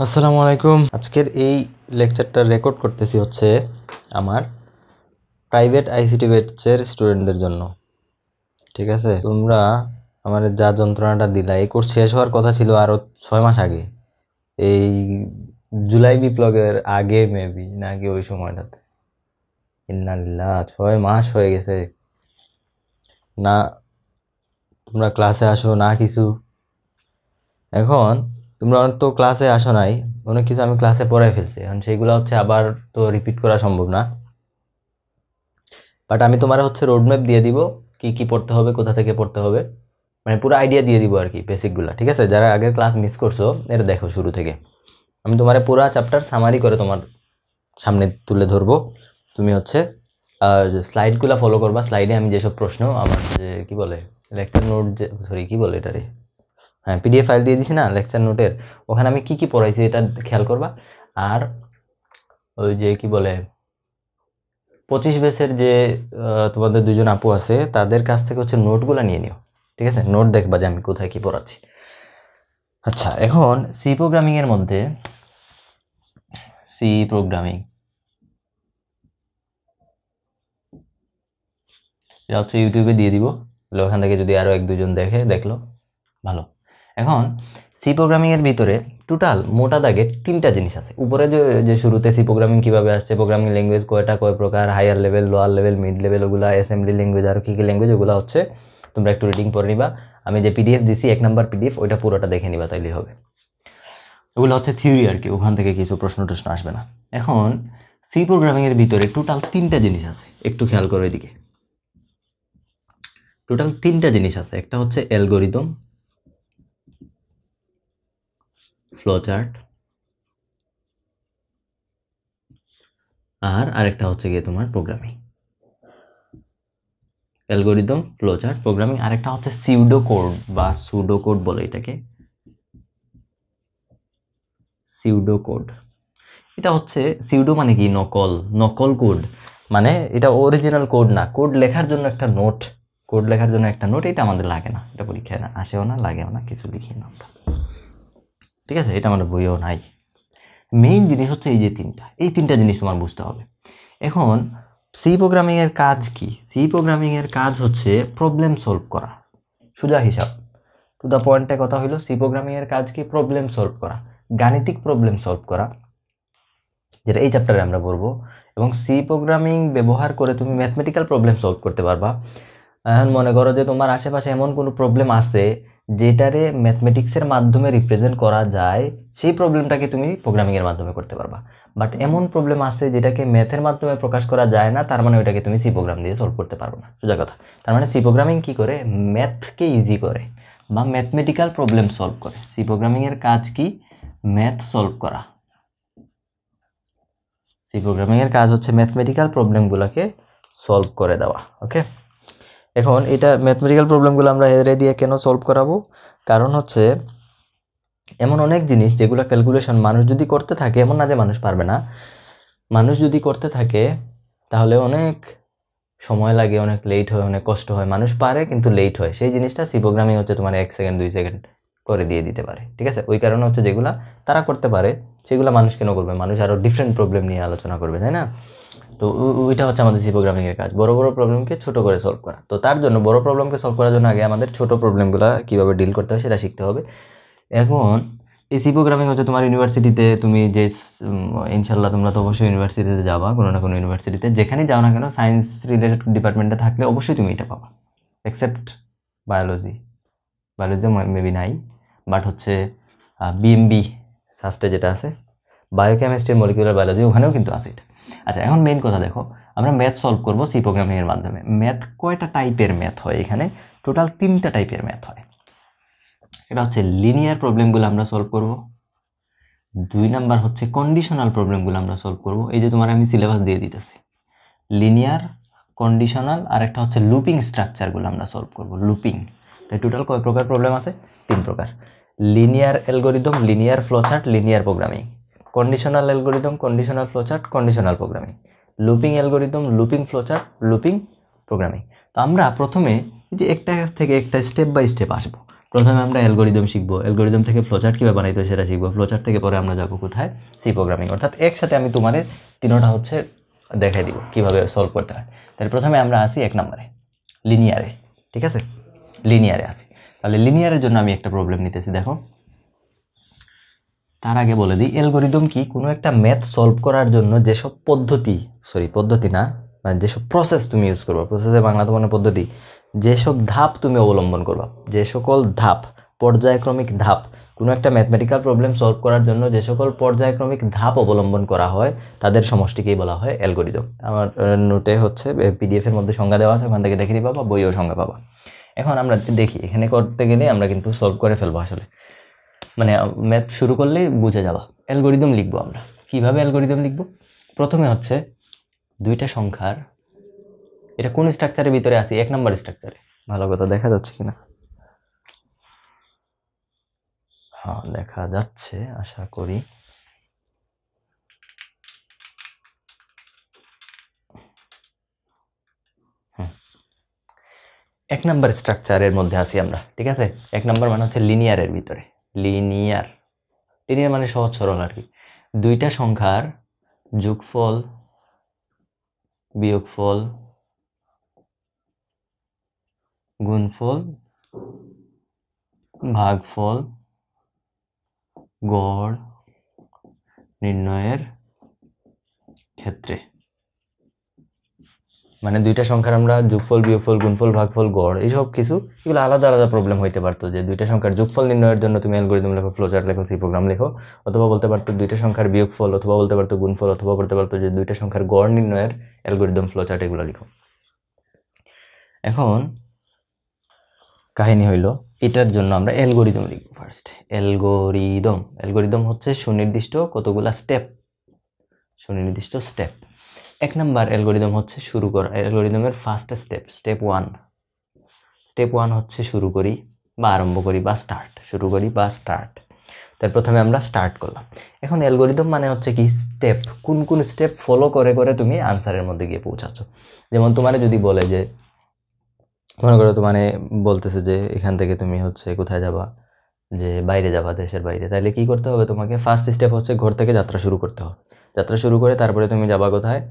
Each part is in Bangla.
আসসালামু আলাইকুম। আজকের এই লেকচারটা রেকর্ড করতেছি হচ্ছে আমার প্রাইভেট আইসিটি ব্যাচের স্টুডেন্টদের জন্য। ঠিক আছে, তোমরা আমার যা যন্ত্রণাটা দিলা, এই কোর্স শেষ হওয়ার কথা ছিল আরও 6 মাস আগে, এই জুলাই বিপ্লবের আগে মেবি নাকি ওই সময়টাতে। ইন্নালিল্লাহ, 6 মাস হয়ে গেছে, না তোমরা ক্লাসে আসো না কিছু। এখন তোমরা তো ক্লাসে আসো নাই, অনেক কিছু আমি ক্লাসে পড়াই ফেলছি, এখন সেইগুলো হচ্ছে আবার তো রিপিট করা সম্ভব না। বাট আমি তোমার হচ্ছে রোডম্যাপ দিয়ে দিব, কি কি পড়তে হবে, কোথা থেকে পড়তে হবে, মানে পুরো আইডিয়া দিয়ে দিব আর কি, বেসিকগুলো। ঠিক আছে, যারা আগের ক্লাস মিস করছো এটা দেখো শুরু থেকে। আমি তোমার পুরো চ্যাপ্টার সামারি করে তোমার সামনে তুলে ধরবো। তুমি হচ্ছে স্লাইডগুলো ফলো করবা। স্লাইডে আমি যেসব প্রশ্ন আমার যে কি বলে লেকচার নোট, যে সরি কি বলে এটারে, হ্যাঁ পিডিএফ ফাইল দিয়ে দিছি না লেকচার নোটের, ওখানে আমি কি কি পড়াইছি এটা খেয়াল করবা। আর ওই যে কি বলে 25 বেসের যে তোমাদের দুজন আপু আছে তাদের কাছ থেকে হচ্ছে নোটগুলো নিয়ে নিও। ঠিক আছে, নোট দেখবা যে আমি কোথায় কি পড়াচ্ছি। আচ্ছা, এখন সি প্রোগ্রামিং এর মধ্যে সি প্রোগ্রামিং এটা হচ্ছে ইউটিউবে দিয়ে দিব, ওখান থেকে যদি আরও 1-2 জন দেখলো ভালো। এখন সি প্রোগ্রামিং এর ভিতরে টোটাল মোটা দাগে 3টা জিনিস আছে। উপরে যে শুরুতে সি প্রোগ্রামিং কিভাবে আসছে, প্রোগ্রামিং ল্যাঙ্গুয়েজ কয় প্রকার, higher level, lower level, mid level, ওগুলা অ্যাসেম্বলি ল্যাঙ্গুয়েজ আর কি কি ল্যাঙ্গুয়েজ, ওগুলো হচ্ছে তোমরা একটু রিডিং করে নিবা। আমি যে পিডিএফ দিছি 1 নাম্বার পিডিএফ, ওইটা পুরোটা দেখে নিবা, তাইলেই হবে। ওগুলো হচ্ছে থিওরি আর কি, ওখান থেকে কিছু প্রশ্ন আসবে না। এখন সি প্রোগ্রামিং এর ভিতরে টোটাল 3টা জিনিস আছে, একটু খেয়াল করো এদিকে। টোটাল 3টা জিনিস আছে, একটা হচ্ছে অ্যালগরিদম, ফ্লোচার্ট, আর আরেকটা হচ্ছে গিয়ে তোমার প্রোগ্রামিং। অ্যালগরিদম, ফ্লোচার্ট, প্রোগ্রামিং, আরেকটা হচ্ছে সিউডো কোড বা সুডো কোড বলে এটাকে, সিউডো কোড। এটা হচ্ছে সিউডো মানে কি, নকল কোড, মানে এটা অরিজিনাল কোড না, কোড লেখার জন্য একটা নোট, এটা আমাদের লাগে না, এটা পরীক্ষায় না আসেও না, লাগেও না, কিছু লিখি না আমরা। ঠিক আছে, এটা আমাদের বইও নাই। মেইন জিনিস হচ্ছে এই তিনটা জিনিস তোমার বুঝতে হবে। এখন সি প্রোগ্রামিং এর কাজ কি? সি প্রোগ্রামিং এর কাজ হচ্ছে প্রবলেম সলভ করা, সোজা হিসাব, টু দ্য পয়েন্টে কথা হইলো। সি প্রোগ্রামিং এর কাজ কি? প্রবলেম সলভ করা, গাণিতিক প্রবলেম সলভ করা, যেটা এই চ্যাপ্টারে আমরা পড়বো। এবং সি প্রোগ্রামিং ব্যবহার করে তুমি ম্যাথমেটিক্যাল প্রবলেম সলভ করতে পারবা। এখন মনে করো যে তোমার আশেপাশে এমন কোনো প্রবলেম আছে যেটারে ম্যাথমেটিক্সের মাধ্যমে রিপ্রেজেন্ট করা যায়, সেই প্রবলেমটাকে তুমি প্রোগ্রামিংয়ের মাধ্যমে করতে পারবা। বাট এমন প্রবলেম আছে যেটাকে ম্যাথের মাধ্যমে প্রকাশ করা যায় না, তার মানে ওইটাকে তুমি সি প্রোগ্রাম দিয়ে সলভ করতে পারবে না, সোজা কথা। তার মানে সি প্রোগ্রামিং কী করে? ম্যাথকে ইজি করে বা ম্যাথমেটিক্যাল প্রবলেম সলভ করে। সি প্রোগ্রামিংয়ের কাজ কি? ম্যাথ সলভ করা। সি প্রোগ্রামিংয়ের কাজ হচ্ছে ম্যাথমেটিক্যাল প্রবলেমগুলোকে সলভ করে দেওয়া। ওকে, এখন এটা ম্যাথমেটিক্যাল প্রবলেমগুলো আমরা এরে দিয়ে কেন সলভ করাবো? কারণ হচ্ছে এমন অনেক জিনিস যেগুলো ক্যালকুলেশন মানুষ যদি করতে থাকে, এমন না যে মানুষ পারবে না, মানুষ যদি করতে থাকে তাহলে অনেক সময় লাগে, অনেক লেট হয়, অনেক কষ্ট হয়। মানুষ পারে কিন্তু লেট হয়, সেই জিনিসটা সি প্রোগ্রামিং হচ্ছে তোমার 1 সেকেন্ড 2 সেকেন্ড করে দিয়ে দিতে পারে। ঠিক আছে, ওই কারণে হচ্ছে যেগুলা তারা করতে পারে সেগুলো মানুষ কেন করবে? মানুষ আরও ডিফারেন্ট প্রবলেম নিয়ে আলোচনা করবে, তাই না? তো ওইটা হচ্ছে আমাদের সি প্রোগ্রামিং এর কাজ, বড় বড় প্রবলেমকে ছোট করে সলভ করা। তো তার জন্য বড় প্রবলেমকে সলভ করার জন্য আগে আমাদের ছোট প্রবলেমগুলো কীভাবে ডিল করতে হয় সেটা শিখতে হবে। এখন এই সি প্রোগ্রামিং হচ্ছে তোমার ইউনিভার্সিটিতে তুমি যে ইনশাল্লাহ তোমরা তো অবশ্যই ইউনিভার্সিটিতে যাবা, কোনো না কোনো ইউনিভার্সিটিতে, যেখানেই যাও না কেন সায়েন্স রিলেটেড ডিপার্টমেন্টে থাকলে অবশ্যই তুমি এটা পাবা, এক্সেপ্ট বায়োলজি মেবি নাই, বাট হচ্ছে বিএমবি সাস্টে যেটা আছে বায়োকেমিস্ট্রি, মলিকুলার বায়োলজি, ওখানেও কিন্তু আছে এটা। আচ্ছা, এখন মেইন কথা দেখো, আমরা ম্যাথ সলভ করবো সি প্রোগ্রামিংয়ের মাধ্যমে। ম্যাথ কয়টা টাইপের ম্যাথ হয়? এখানে টোটাল 3টা টাইপের ম্যাথ হয়। এটা হচ্ছে লিনিয়ার প্রবলেমগুলো আমরা সলভ করব। 2 নাম্বার হচ্ছে কন্ডিশনাল প্রবলেমগুলো আমরা সলভ করব। এই যে তোমার আমি সিলেবাস দিয়ে দিতেছি, লিনিয়ার, কন্ডিশনাল, আর একটা হচ্ছে লুপিং স্ট্রাকচারগুলো আমরা সলভ করব, লুপিং। তাই টোটাল কয় প্রকার প্রবলেম আছে? 3 প্রকার। Linear algorithm, linear flowchart, linear programming. Conditional algorithm, conditional flowchart, conditional programming. Looping algorithm, looping flowchart, looping programming. তো আমরা প্রথমে যে একটা থেকে একটা স্টেপ বাই স্টেপ আসবো। প্রথমে আমরা অ্যালগরিদম শিখবো, অ্যালগরিদম থেকে ফ্লোচার্ট কীভাবে বানাইতে হয় সেটা শিখবো, ফ্লোচার্ট থেকে পরে আমরা যাবো কোথায়, সি প্রোগ্রামিং। অর্থাৎ একসাথে আমি তোমার তিনোটা হচ্ছে দেখাই দিব কীভাবে সলভ করতে হয়। তাহলে প্রথমে আমরা আসি 1 নম্বরে লিনিয়ারে, ঠিক আছে, লিনিয়ারে আসি। তাহলে লিনিয়ারের জন্য আমি একটা প্রবলেম নিতেছি, দেখো। তার আগে বলে দিই অ্যালগরিদম কি, কোনো একটা ম্যাথ সলভ করার জন্য যেসব পদ্ধতি না, মানে যেসব প্রসেস তুমি ইউজ করবা, প্রসেসের বাংলা তো মানে পদ্ধতি, যেসব ধাপ তুমি অবলম্বন করবা, যে সকল ধাপ, পর্যায়ক্রমিক ধাপ, কোনো একটা ম্যাথমেটিক্যাল প্রবলেম সলভ করার জন্য যে সকল পর্যায়ক্রমিক ধাপ অবলম্বন করা হয় তাদের সমষ্টিকেই বলা হয় অ্যালগরিদম। আমার নোটে হচ্ছে PDF এর মধ্যে সংজ্ঞা দেওয়া আছে, ওখান থেকে দেখে দিবা বা বইও সংজ্ঞা পাবা। এখন আমরা দেখি এখানে করতে গেলে আমরা কিন্তু সলভ করে ফেলবো, আসলে মানে ম্যাথ শুরু করলেই বুঝে যাবা। অ্যালগরিদম লিখবো আমরা, কিভাবে অ্যালগরিদম লিখবো? প্রথমে হচ্ছে দুইটা সংখ্যার, এটা কোন স্ট্রাকচারের ভিতরে আসি, 1 নম্বর স্ট্রাকচারে, ভালো কথা দেখা যাচ্ছে কিনা, হ্যাঁ দেখা যাচ্ছে আশা করি। এক নম্বর স্ট্রাকচারের মধ্যে আসি আমরা, ঠিক আছে। 1 নম্বর মানে হচ্ছে লিনিয়ারের ভিতরে, লিনিয়ার মানে সহজ সরল আর কি। দুইটা সংখ্যার যোগফল, বিয়োগফল, গুণফল, ভাগফল, গড় নির্ণয়ের ক্ষেত্রে, মানে দুইটা সংখ্যার আমরা যোগফল, বিয়োগফল, গুণফল, ভাগফল, গড় এইসব কিছু, এগুলো আলাদা আলাদা প্রবলেম হইতে পারতো, যে দুইটা সংখ্যার যোগফল নির্ণয়ের জন্য তুমি অ্যালগরিদম লেখো, ফ্লোচার্ট লেখো, সি প্রোগ্রাম লেখো, অথবা বলতে পারতো দুইটা সংখ্যার বিয়োগফল, অথবা বলতে পারতো গুণফল, অথবা বলতে পারতো যে দুইটা সংখ্যার গড় নির্ণয়ের অ্যালগরিদম, ফ্লোচার্ট এগুলো লিখো। এখন কাহিনী হইল এটার জন্য আমরা অ্যালগরিদম লিখবো ফার্স্ট। অ্যালগরিদম হচ্ছে সুনির্দিষ্ট কতগুলা স্টেপ, সুনির্দিষ্ট স্টেপ। 1 নম্বর অ্যালগরিদম হচ্ছে শুরু করা, অ্যালগরিদমের ফার্স্ট স্টেপ, স্টেপ 1 হচ্ছে শুরু করি বা আরম্ভ করি বা স্টার্ট, শুরু করি বা স্টার্ট। তাই প্রথমে আমরা স্টার্ট করলাম। এখন অ্যালগরিদম মানে হচ্ছে কি স্টেপ, কোন কোন স্টেপ ফলো করে করে তুমি আনসারের মধ্যে গিয়ে পৌঁছাচ্ছ। যেমন তোমার যদি বলে যে, মনে করো তোমার বলতেছে যে এখান থেকে তুমি হচ্ছে কোথায় যাবা, যে বাইরে যাবা, দেশের বাইরে, তাহলে কি করতে হবে তোমাকে? ফার্স্ট স্টেপ হচ্ছে ঘর থেকে যাত্রা শুরু করতে হবে। যাত্রা শুরু করে তারপরে তুমি যাবা কোথায়?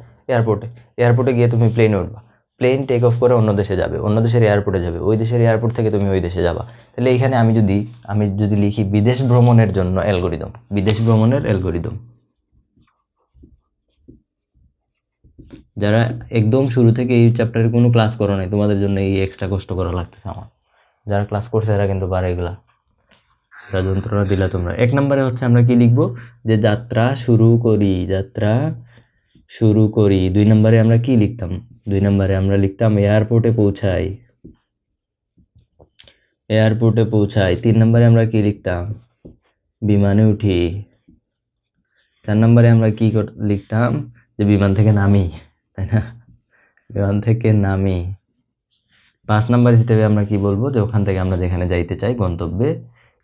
এয়ারপোর্টে গিয়ে তুমি প্লেনে উঠবা, প্লেন টেক অফ করে অন্য দেশে যাবে, অন্য দেশের এয়ারপোর্টে যাবে, ওই দেশের এয়ারপোর্ট থেকে তুমি ওই দেশে যাবা। তাহলে এইখানে আমি যদি লিখি বিদেশ ভ্রমণের জন্য অ্যালগরিদম, বিদেশ ভ্রমণের অ্যালগরিদম। যারা একদম শুরু থেকে এই চ্যাপ্টারের কোনো ক্লাস করো নাই, তোমাদের জন্য এই এক্সট্রা কষ্ট করা লাগতেছে আমার। যারা ক্লাস করছে এরা কিন্তু পারে এগুলা, যা যন্ত্রণা দিলা তোমরা। 1 নম্বরে হচ্ছে আমরা কি লিখবো, যে যাত্রা শুরু করি। 2 নম্বরে আমরা কি লিখতাম? 2 নম্বরে আমরা লিখতাম এয়ারপোর্টে পৌঁছাই। 3 নম্বরে আমরা কি লিখতাম? বিমানে উঠি। 4 নম্বরে আমরা কি লিখতাম? যে বিমান থেকে নামি, তাই না? বিমান থেকে নামি। 5 নম্বর স্টেপে আমরা কি বলবো? যে ওখান থেকে আমরা যেখানে যাইতে চাই গন্তব্যে,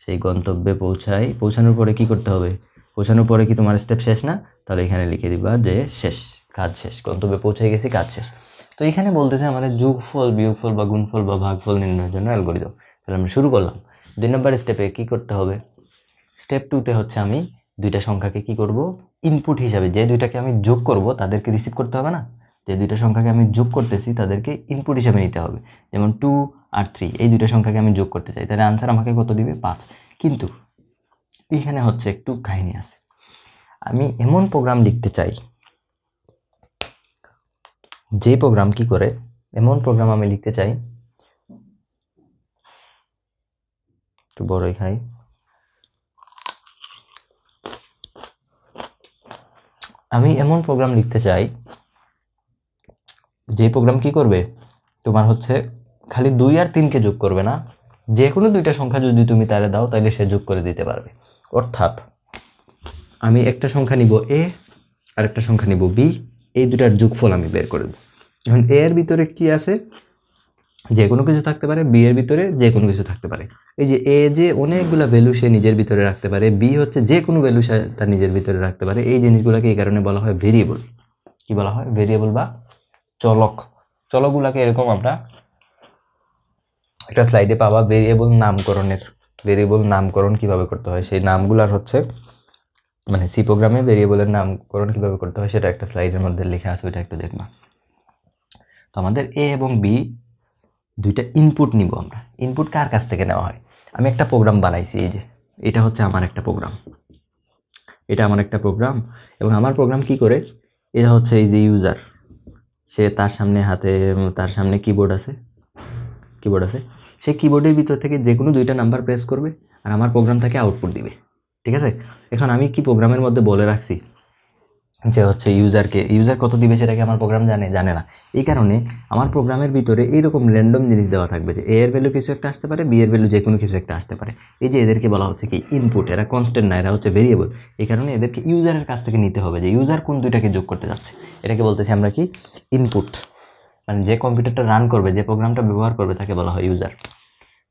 সেই গন্তব্যে পৌঁছাই। পৌঁছানোর পরে কি করতে হবে? পৌঁছানোর পরে কি তোমার স্টেপ শেষ না? তাহলে এখানে লিখে দিবা যে শেষ, কাজ শেষ, গন্তব্যে পৌঁছে গেছি, কাজ শেষ। তো এখানে বলতেছে আমাদের যোগফল, বিয়োগফল বা গুণফল বা ভাগফল নির্ণয়ের জন্য অ্যালগরিদম। তাহলে আমরা শুরু করলাম। 2 নম্বর স্টেপে কি করতে হবে? স্টেপ 2তে হচ্ছে আমি দুইটা সংখ্যাকে কি করব? ইনপুট হিসাবে, যে দুইটাকে আমি যোগ করব তাদেরকে রিসিভ করতে হবে না? যে দুইটা সংখ্যাকে আমি যোগ করতেছি তাদেরকে ইনপুট হিসাবে নিতে হবে। যেমন 2 আর 3, এই দুইটা সংখ্যাকে আমি যোগ করতে চাই, তাহলে আনসার আমাকে কত দিবে? 5। কিন্তু এখানে হচ্ছে একটু কাহিনী আছে। আমি এমন প্রোগ্রাম লিখতে চাই, যে প্রোগ্রাম কি করে, এমন প্রোগ্রাম আমি লিখতে চাই, একটু বড়ই খাই, আমি এমন প্রোগ্রাম লিখতে চাই যে প্রোগ্রাম কি করবে, তোমার হচ্ছে খালি 2 আর 3কে যোগ করবে না, যে কোনো দুইটা সংখ্যা যদি তুমি তারে দাও তাহলে সে যোগ করে দিতে পারবে। অর্থাৎ আমি একটা সংখ্যা নিব a আর একটা সংখ্যা নিব b, এই দুটার যোগফল আমি বের করে দেব। এখন a এর ভিতরে কি আছে? যে কোনো কিছু থাকতে পারে, b এর ভিতরে যে কোনো কিছু থাকতে পারে। এই যে a যে অনেকগুলা ভ্যালু সে নিজের ভিতরে রাখতে পারে, b হচ্ছে যে কোনো ভ্যালু সে তার নিজের ভিতরে রাখতে পারে। এই জিনিসগুলোকে এই কারণে বলা হয় ভেরিয়েবল। কি বলা হয়? ভেরিয়েবল বা চলক। চলকগুলাকে এরকম আমরা একটা স্লাইডে পাবা ভেরিয়েবল নামকরণের ভেরিয়েবল নামকরণ কিভাবে করতে হয়, সেই নামগুলার হচ্ছে মানে সি প্রোগ্রামে ভেরিয়েবলের নামকরণ কিভাবে করতে হয় সেটা একটা স্লাইডের মধ্যে লেখা আছে, ওইটা একটু দেখবা। তো আমাদের এ এবং বি দুইটা ইনপুট নিব আমরা। ইনপুট কার কাছ থেকে নেওয়া হয়? আমি একটা প্রোগ্রাম বানাইছি, এই যে এটা হচ্ছে আমার একটা প্রোগ্রাম, এটা আমার একটা প্রোগ্রাম। এবং আমার প্রোগ্রাম কি করে, এটা হচ্ছে এই যে ইউজার, সে তার সামনে কিবোর্ড আছে, সেই কিবোর্ডের ভিতর থেকে যে কোনো দুইটা নাম্বার প্রেস করবে আর আমার প্রোগ্রাম থেকে আউটপুট দিবে। ঠিক আছে, এখন আমি কি প্রোগ্রামের মধ্যে বলে রাখছি যে হচ্ছে ইউজার কত দিবে সেটাকে আমার প্রোগ্রাম জানে না। এই কারণে আমার প্রোগ্রামের ভিতরে এইরকম র্যান্ডম জিনিস দেওয়া থাকবে যে এ এর ভ্যালু কিছু একটা আসতে পারে, বি এর ভ্যালু যে কোনো কিছু একটা আসতে পারে। এই যে এদেরকে বলা হচ্ছে কি ইনপুট, এরা কনস্ট্যান্ট না, এরা হচ্ছে ভেরিয়েবল। এই কারণে এদেরকে ইউজারের কাছ থেকে নিতে হবে যে ইউজার কোন দুইটাকে যোগ করতে যাচ্ছে, এটাকে বলতেছি আমরা কি ইনপুট। মানে যে কম্পিউটারটা রান করবে, যে প্রোগ্রামটা ব্যবহার করবে তাকে বলা হয় ইউজার।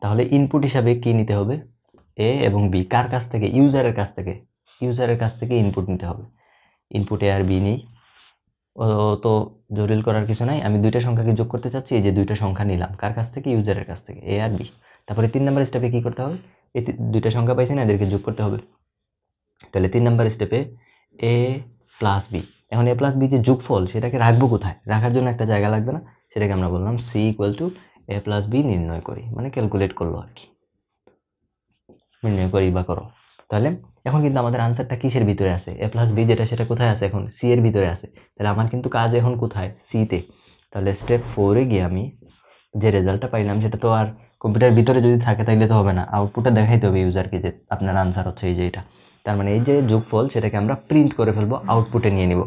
তাহলে ইনপুট হিসাবে কি নিতে হবে, এ এবং বি। কার কাছ থেকে? ইউজারের কাছ থেকে ইনপুট নিতে হবে। ইনপুট এ আর বি নেই, তো জটিল করার কিছু নাই। আমি দুইটা সংখ্যাকে যোগ করতে চাচ্ছি, এই যে দুইটা সংখ্যা নিলাম কার কাছ থেকে? ইউজারের কাছ থেকে, এ আর বি। তারপরে 3 নম্বর স্টেপে কি করতে হবে, এই দুইটা সংখ্যা পাইছি না, এদেরকে যোগ করতে হবে। তাহলে 3 নম্বর স্টেপে এ প্লাস বি। এখন এ প্লাস বি যে যোগফল, সেটাকে রাখবো কোথায়? রাখার জন্য একটা জায়গা লাগবে না, সেটাকে আমরা বললাম C equal to A plus B নির্ণয় করি, মানে ক্যালকুলেট করলো আর কি, নির্ণয় করি বা করো। তাহলে এখন কিন্তু আমাদের আনসারটা কিসের ভিতরে আছে? এ প্লাস বি যেটা, সেটা কোথায় আছে? এখন সি এর ভিতরে আছে। তাহলে আমার কিন্তু কাজ এখন কোথায়? সিতে। তাহলে স্টেপ 4-এ গিয়ে আমি যে রেজাল্টটা পাইলাম সেটা তো আর কম্পিউটারের ভিতরে যদি থাকে তাইলে তো হবে না, আউটপুটটা দেখাইতে হবে ইউজারকে যে আপনার আনসার হচ্ছে এই যে এটা। তার মানে এই যে যোগফল, সেটাকে আমরা প্রিন্ট করে ফেলবো, আউটপুটে নিয়ে নিব।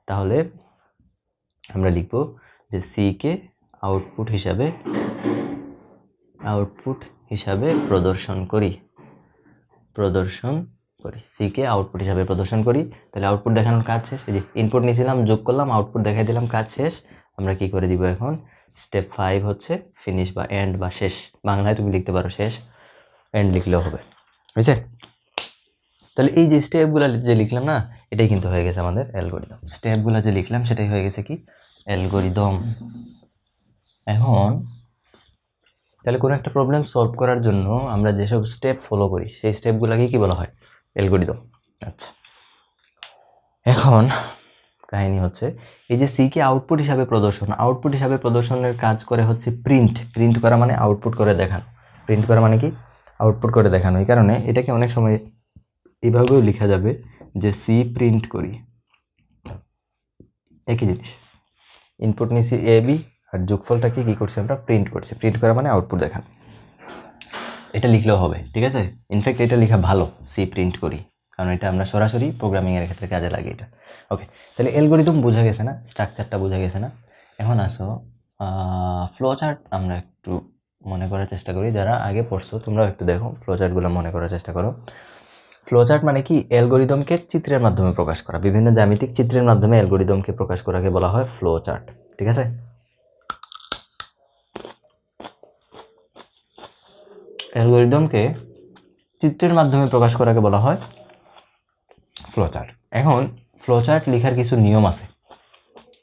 তাহলে আমরা লিখব যে সিকে আউটপুট হিসাবে প্রদর্শন করি, সিকে আউটপুট হিসাবে প্রদর্শন করি। তাহলে আউটপুট দেখানোর কাজ শেষ। এই যে ইনপুট নিয়েছিলাম, যোগ করলাম, আউটপুট দেখাই দিলাম, কাজ শেষ। আমরা কি করে দিব এখন? স্টেপ 5 হচ্ছে ফিনিশ বা এন্ড বা শেষ। বাংলায় তুমি লিখতে পারো শেষ, এন্ড লিখলেও হবে, বুঝছে? তাহলে এই যে স্টেপগুলো যে লিখলাম না, এটাই কিন্তু হয়ে গেছে আমাদের অ্যালগরিদম। স্টেপগুলো যে লিখলাম সেটাই হয়ে গেছে কি অ্যালগরিদম। এখন তাহলে কোনো একটা প্রবলেম সলভ করার জন্য আমরা যেসব স্টেপ ফলো করি সেই স্টেপগুলোকে কি বলা হয়? অ্যালগরিদম। আচ্ছা, এখন কাহিনী হচ্ছে এই যে সিকে আউটপুট হিসাবে প্রদর্শনের কাজ করে হচ্ছে প্রিন্ট করা, মানে আউটপুট করে দেখানো। প্রিন্ট করা মানে কি? আউটপুট করে দেখানো। এই কারণে এটাকে অনেক সময় এইভাবেও লেখা যাবে যে সি প্রিন্ট করি, একই জিনিস। ইনপুট নিয়েছি এ বি, আর যোগফলটা কি করছি আমরা? প্রিন্ট করছি। প্রিন্ট করা মানে আউটপুট দেখানো, এটা লিখলেও হবে, ঠিক আছে? ইনফ্যাক্ট এটা লেখা ভালো, সি প্রিন্ট করি, কারণ এটা আমরা সরাসরি প্রোগ্রামিংয়ের ক্ষেত্রে কাজে লাগে এটা। ওকে, তাহলে অ্যালগরিদম বোঝা গেছে না, স্ট্রাকচারটা বোঝা গেছে না। এখন আসো ফ্লো চার্ট আমরা একটু মনে করার চেষ্টা করি। যারা আগে পড়ছো তোমরাও একটু দেখো, ফ্লো চার্টগুলো মনে করার চেষ্টা করো। ফ্লো চার্ট মানে কি? অ্যালগরিদমকে চিত্রের মাধ্যমে প্রকাশ করা, বিভিন্ন জ্যামিতিক চিত্রের মাধ্যমে অ্যালগরিদমকে প্রকাশ করাকে বলা হয় ফ্লো চার্ট, ঠিক আছে? অ্যালগরিদমকে চিত্রের মাধ্যমে প্রকাশ করাকে বলা হয় ফ্লো চার্ট। এখন ফ্লো চার্ট লেখার কিছু নিয়ম আছে।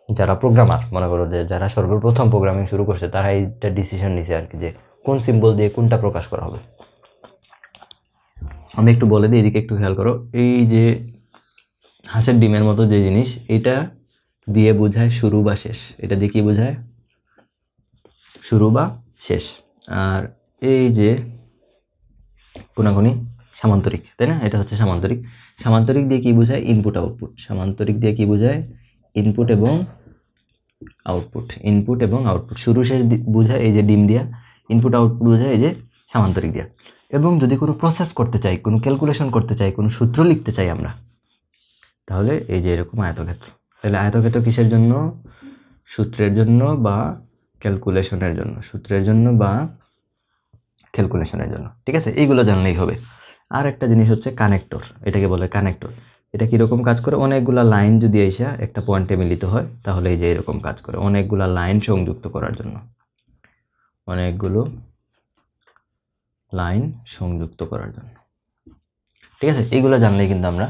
যারা প্রোগ্রামার, মনে করো যে যারা সর্বপ্রথম প্রোগ্রামিং শুরু করছে, তারা এইটা ডিসিশন নিছে আর কি, যে কোন সিম্বল দিয়ে কোনটা প্রকাশ করা হবে। আমি একটু বলে দিই, এদিকে একটু খেয়াল করো। এই যে হাঁসের ডিমের মতো যে জিনিস, এটা দিয়ে বোঝায় শুরু বা শেষ। এটা দিয়ে কি বোঝায়? শুরু বা শেষ। আর এই যে কোনাকুনি সামান্তরিক, তাই না? এটা হচ্ছে সামান্তরিক। সামান্তরিক দিয়ে কি বোঝায়? Input output. সামান্তরিক দিয়ে কি বোঝায়? ইনপুট এবং আউটপুট। শুরু শেষ বোঝায় এই যে ডিম দিয়া, ইনপুট আউটপুট বোঝায় এই যে সামান্তরিক দিয়া। এবং যদি কোনো প্রসেস করতে চাই, কোনো ক্যালকুলেশন করতে চাই, কোনো সূত্র লিখতে চাই আমরা, তাহলে এই যে এরকম আয়তক্ষেত্র। তাহলে আয়তক্ষেত্র কিসের জন্য? সূত্রের জন্য বা ক্যালকুলেশনের জন্য, ঠিক আছে? এইগুলো জানলেই হবে। আর একটা জিনিস হচ্ছে কানেক্টর, এটাকে বলে কানেক্টর। এটা কীরকম কাজ করে? অনেকগুলা লাইন যদি এসে একটা পয়েন্টে মিলিত হয়, তাহলে এই যে এরকম কাজ করে, অনেকগুলা লাইন সংযুক্ত করার জন্য, ঠিক আছে? এইগুলো জানলেই কিন্তু আমরা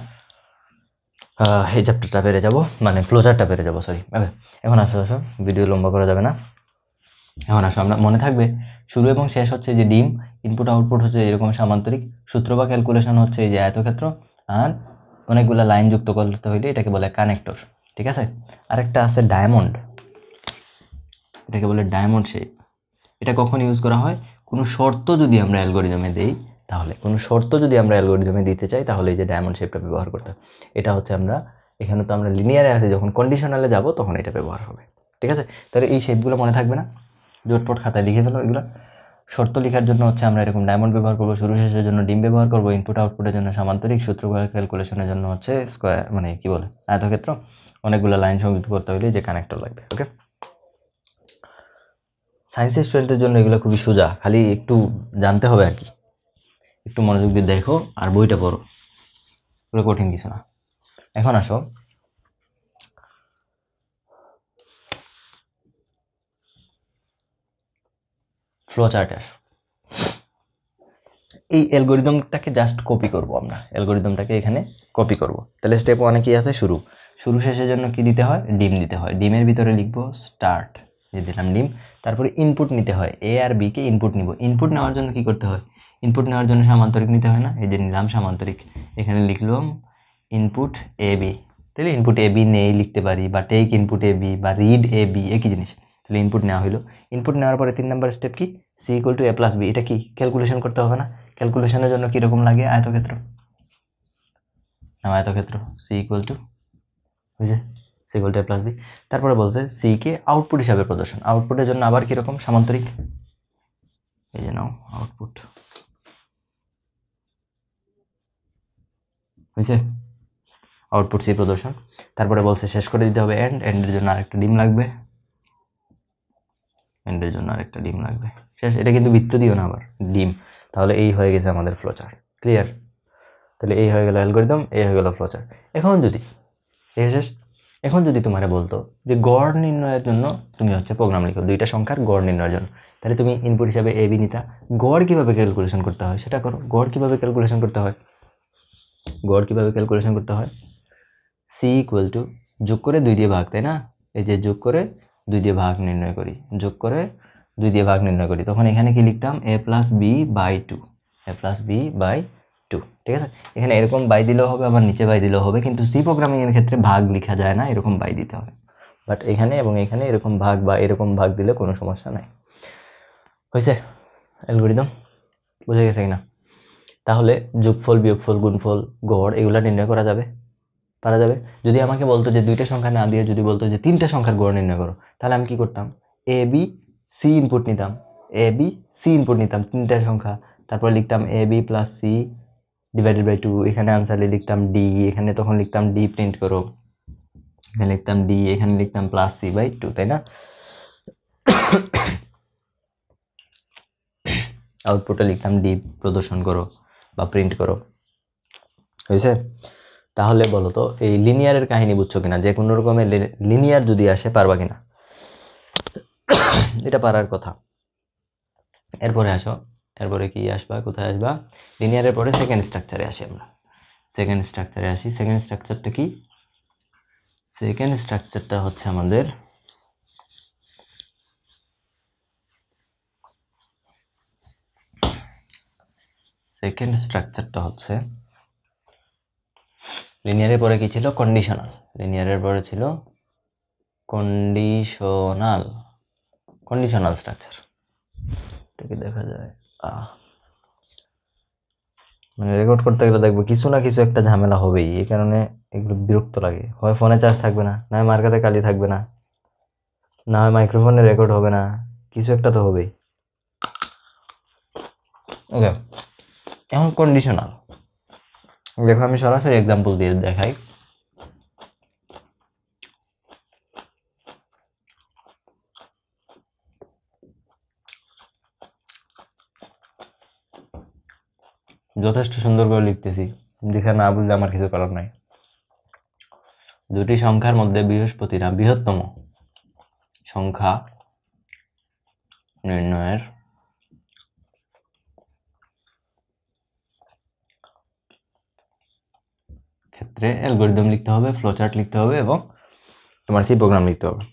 এই চ্যাপ্টারটা পেরে যাব, মানে ফ্লো চার্টটা পেরে যাব, সরি। ওকে, এখন আসো ভিডিও লম্বা করা যাবে না। এখন আসো আমরা মনে থাকবে শুরু এবং শেষ হচ্ছে যে ডিম, ইনপুট আউটপুট হচ্ছে এরকম সামান্তরিক, সূত্র বা ক্যালকুলেশন হচ্ছে এই যে আয়তক্ষেত্র, আর অনেকগুলো লাইন যুক্ত করতে হইলে এটাকে বলে কানেক্টর। ঠিক আছে, আরেকটা আছে ডায়মন্ড, এটাকে বলে ডায়মন্ড শেপ। এটা কখন ইউজ করা হয়? কোনো শর্ত যদি আমরা অ্যালগোরিদমে দেই, তাহলে কোনো শর্ত যদি আমরা অ্যালগোরিদমে দিতে চাই তাহলে এই যে ডায়মন্ড শেপটা ব্যবহার করতে হবে। এটা হচ্ছে আমরা এখানে তো আমরা লিনিয়ারে আছি, যখন কন্ডিশনালে যাব তখন এটা ব্যবহার হবে। ঠিক আছে, তাহলে এই শেপগুলো মনে থাকবে না, জোটপট খাতায় লিখে ফেলো এগুলো। শর্ত লেখার জন্য হচ্ছে আমরা এরকম ডায়মন্ড ব্যবহার করবো, শুরু শেষের জন্য ডিম ব্যবহার করবো, ইনপুট আউটপুটের জন্য সামান্তরিক, সূত্র ক্যালকুলেশনের জন্য হচ্ছে স্কোয়ার মানে কি বলে আয়তক্ষেত্র, অনেকগুলো লাইন সংযুক্ত করতে হলে যে কানেক্টর লাগবে। ওকে, সায়েন্সের স্টুডেন্টের জন্য এগুলো খুবই সোজা, খালি একটু জানতে হবে আর কি, একটু মনোযোগ দিয়ে দেখো আর বইটা পড়ো, এগুলো কঠিন কিছু না। এখন আসো ফ্লো চার্টে আসো। এই অ্যালগোরিদমটাকে জাস্ট কপি করব, আমরা অ্যালগোরিদমটাকে এখানে কপি করব। তাহলে স্টেপ 1 কি আছে? শুরু, শুরু শেষের জন্য কি দিতে হয়? ডিম দিতে হয়। ডিমের ভিতরে লিখবো স্টার্ট, যে দিলাম ডিম। তারপরে ইনপুট নিতে হয়, এ আর বি কে ইনপুট নিব। ইনপুট নেওয়ার জন্য কি করতে হয়? ইনপুট নেওয়ার জন্য সামান্তরিক নিতে হয় না? এই যে নিলাম সামান্তরিক, এখানে লিখলাম ইনপুট এ বি। তাহলে ইনপুট এ বি নেই লিখতে পারি, বা টেক ইনপুট এ বি বা রিড এ বি, একই জিনিস। তাহলে ইনপুট নেওয়া হলো। ইনপুট নেওয়ার পরে 3 নম্বর স্টেপ কি? C equal to A plus B. এটা কি ক্যালকুলেশন করতে হবে না? ক্যালকুলেশনের জন্য কীরকম লাগে? আয়তক্ষেত্র, আয়তক্ষেত্র সি ইকুয়াল টু বুঝে C equal to A plus B. তারপরে বলছে সি কে আউটপুট হিসাবে প্রদর্শন, আউটপুটের জন্য আবার কীরকম? সামান্তরিক, এই যে নাও আউটপুট বুঝছে, আউটপুট সি প্রদর্শন। তারপরে বলছে শেষ করে দিতে হবে এন্ড, এন্ডের জন্য আরেকটা ডিম লাগবে, এন্ডের জন্য আরেকটা ডিম লাগবে, শেষ। এটা কিন্তু বৃত্ত দিও না আবার, ডিম। তাহলে এই হয়ে গেছে আমাদের ফ্লো চার্ট, ক্লিয়ার? তাহলে এই হয়ে গেল অ্যালগোরিদম, এই হয়ে গেল ফ্লো চার্ট। এখন যদি এই শেষ, এখন যদি তোমারে বলতো যে গড় নির্ণয়ের জন্য তুমি হচ্ছে প্রোগ্রাম লিখো, দুইটা সংখ্যার গড় নির্ণয়ের জন্য, তাহলে তুমি ইনপুট হিসাবে এ বি নিতা। গড় কীভাবে ক্যালকুলেশন করতে হয় সেটা করো। গড় কীভাবে ক্যালকুলেশন করতে হয়? গড় কীভাবে ক্যালকুলেশন করতে হয়? সি ইকুয়াল টু, যোগ করে 2 দিয়ে ভাগ, তাই না? এই যে যোগ করে 2 দিয়ে ভাগ নির্ণয় করি, যোগ করে 2 দিয়ে ভাগ নির্ণয় করি, তখন এখানে কি লিখতাম? A plus B by 2, A plus B by 2। ঠিক আছে, এখানে এরকম বাই দিলেও হবে, আবার নিচে বাই দিলেও হবে, কিন্তু সি প্রোগ্রামিংয়ের ক্ষেত্রে ভাগ লেখা যায় না, এরকম বাই দিতে হবে। বাট এখানে এবং এখানে এরকম ভাগ বা এরকম ভাগ দিলে কোনো সমস্যা নাই। হয়েছে অ্যালগোরিদম? বুঝে গেছে কিনা? তাহলে যোগফল, বিয়োগফল, গুণফল, গড় এগুলা নির্ণয় করা যাবে, পারা যাবে। যদি আমাকে বলতো যে 2টা সংখ্যা না দিয়ে যদি বলতো যে 3টা সংখ্যার গড় নির্ণয় করো, তাহলে আমি কি করতাম? এ বি সি ইনপুট নিতাম, এ বি সি ইনপুট নিতাম 3টা সংখ্যা, তারপর লিখতাম A B plus C divided by 2, এখানে আনসারে লিখতাম ডি, এখানে তখন লিখতাম ডি প্রিন্ট করো, এখানে লিখতাম ডি, এখানে লিখতাম প্লাস সি বাই 2, তাই না? আউটপুটে লিখতাম ডি প্রদর্শন করো বা প্রিন্ট করো। হয়েছে? তাহলে বলো তো এই লিনিয়ারের কাহিনী বুঝছো কিনা? যে কোনো রকমের লিনিয়ার যদি আসে পারবা কিনা? এটা পারার কথা। এরপরে আসো, এরপরে কি আসবা, কোথায় আসবা? লিনিয়ারের পরে সেকেন্ড স্ট্রাকচারে আসি আমরা। সেকেন্ড স্ট্রাকচারে আসি। সেকেন্ড স্ট্রাকচারটা কি? সেকেন্ড স্ট্রাকচারটা হচ্ছে আমাদের লিনিয়ারের পরে কি ছিল? কন্ডিশনাল। লিনিয়ারের পরে ছিল কন্ডিশনাল স্ট্রাকচার। এটাকে দেখা যায় মানে রেকর্ড করতে গেলে দেখবো কিছু না কিছু একটা ঝামেলা হবেই, এই কারণে এগুলো বিরক্ত লাগে। হয় ফোনে চার্জ থাকবে না, না হয় মার্কারে কালি থাকবে না, না হয় মাইক্রোফোনে রেকর্ড হবে না, কিছু একটা তো হবেই। ওকে, এখন কন্ডিশনাল দেখো, আমি সরাসরি এক্সাম্পল দিয়ে দেখাই। যথেষ্ট সুন্দর করে লিখতেছি, দেখে না বুঝলে আমার কিছু করার নাই। দুটি সংখ্যার মধ্যে বৃহস্পতিরা বৃহত্তম সংখ্যা নির্ণয়ের ক্ষেত্রে অ্যালগরিদম লিখতে হবে, ফ্লোচার্ট লিখতে হবে এবং তোমার সি প্রোগ্রাম লিখতে হবে।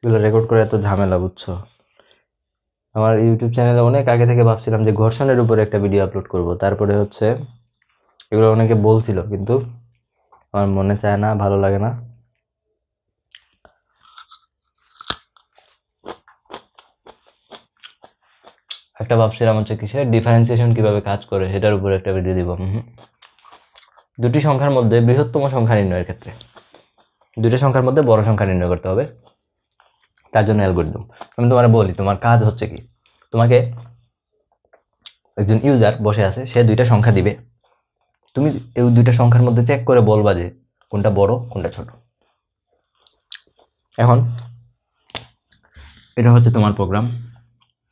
এগুলো রেকর্ড করে এত ঝামেলা বুঝছো? আমার ইউটিউব চ্যানেলে অনেক আগে থেকে ভাবছিলাম যে ঘর্ষণের উপরে একটা ভিডিও আপলোড করব, তারপরে হচ্ছে এগুলো অনেকে বলছিল, কিন্তু আমার মনে চায় না, ভালো লাগে না। একটা ভাবছিলাম হচ্ছে কিসের ডিফারেন্সিয়েশন কিভাবে কাজ করে সেটার উপরে একটা ভিডিও দিব। দুটি সংখ্যার মধ্যে বৃহত্তম সংখ্যা নির্ণয়ের ক্ষেত্রে দুটি সংখ্যার মধ্যে বড় সংখ্যা নির্ণয় করতে হবে, তার জন্য অ্যালগরিদম। আমি তোমার বলি, তোমার কাজ হচ্ছে কি, তোমাকে একজন ইউজার বসে আছে, সে দুইটা সংখ্যা দিবে, তুমি এই দুইটা সংখ্যার মধ্যে চেক করে বলবা যে কোনটা বড় কোনটা ছোট। এখন এটা হচ্ছে তোমার প্রোগ্রাম,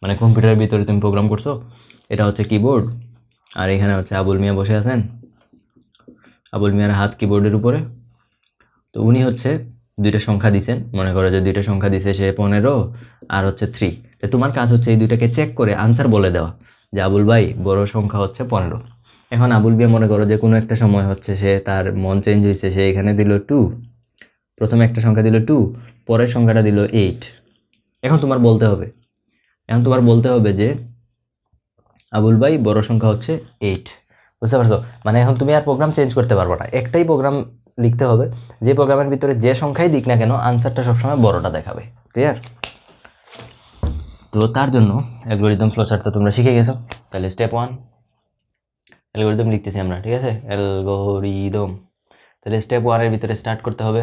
মানে কম্পিউটারের ভিতরে তুমি প্রোগ্রাম করছো, এটা হচ্ছে কিবোর্ড, আর এখানে হচ্ছে আবুল মিয়া বসে আছেন, আবুল মিয়ার হাত কিবোর্ডের উপরে। তো উনি হচ্ছে দুইটা সংখ্যা দিছেন, মনে করো যে দুইটা সংখ্যা দিছে সে 15 আর হচ্ছে 3। তো তোমার কাজ হচ্ছে এই দুইটাকে চেক করে আনসার বলে দেওয়া যে আবুল ভাই বড় সংখ্যা হচ্ছে 15। এখন আবুল মিয়া মনে করো যে কোনো একটা সময় হচ্ছে সে তার মন চেঞ্জ হয়েছে, সে এখানে দিল 2, প্রথমে একটা সংখ্যা দিল 2, পরের সংখ্যাটা দিল 8। এখন তোমার বলতে হবে যে আবুল ভাই বড় সংখ্যা হচ্ছে 8। বুঝতে পারছো? মানে এখন তুমি আর প্রোগ্রাম চেঞ্জ করতে পারবে না, একটাই প্রোগ্রাম লিখতে হবে, যে প্রোগ্রামের ভিতরে যে সংখ্যাই দিক না কেন আনসারটা সবসময় বড়টা দেখাবে। ক্লিয়ার? তো তার জন্য অ্যালগরিদম ফ্লোচার্ট তো তোমরা শিখে গেছো। তাহলে স্টেপ 1 অ্যালগরিদম লিখতেছি আমরা, ঠিক আছে? অ্যালগরিদম। তাহলে স্টেপ 1 এর ভিতরে স্টার্ট করতে হবে,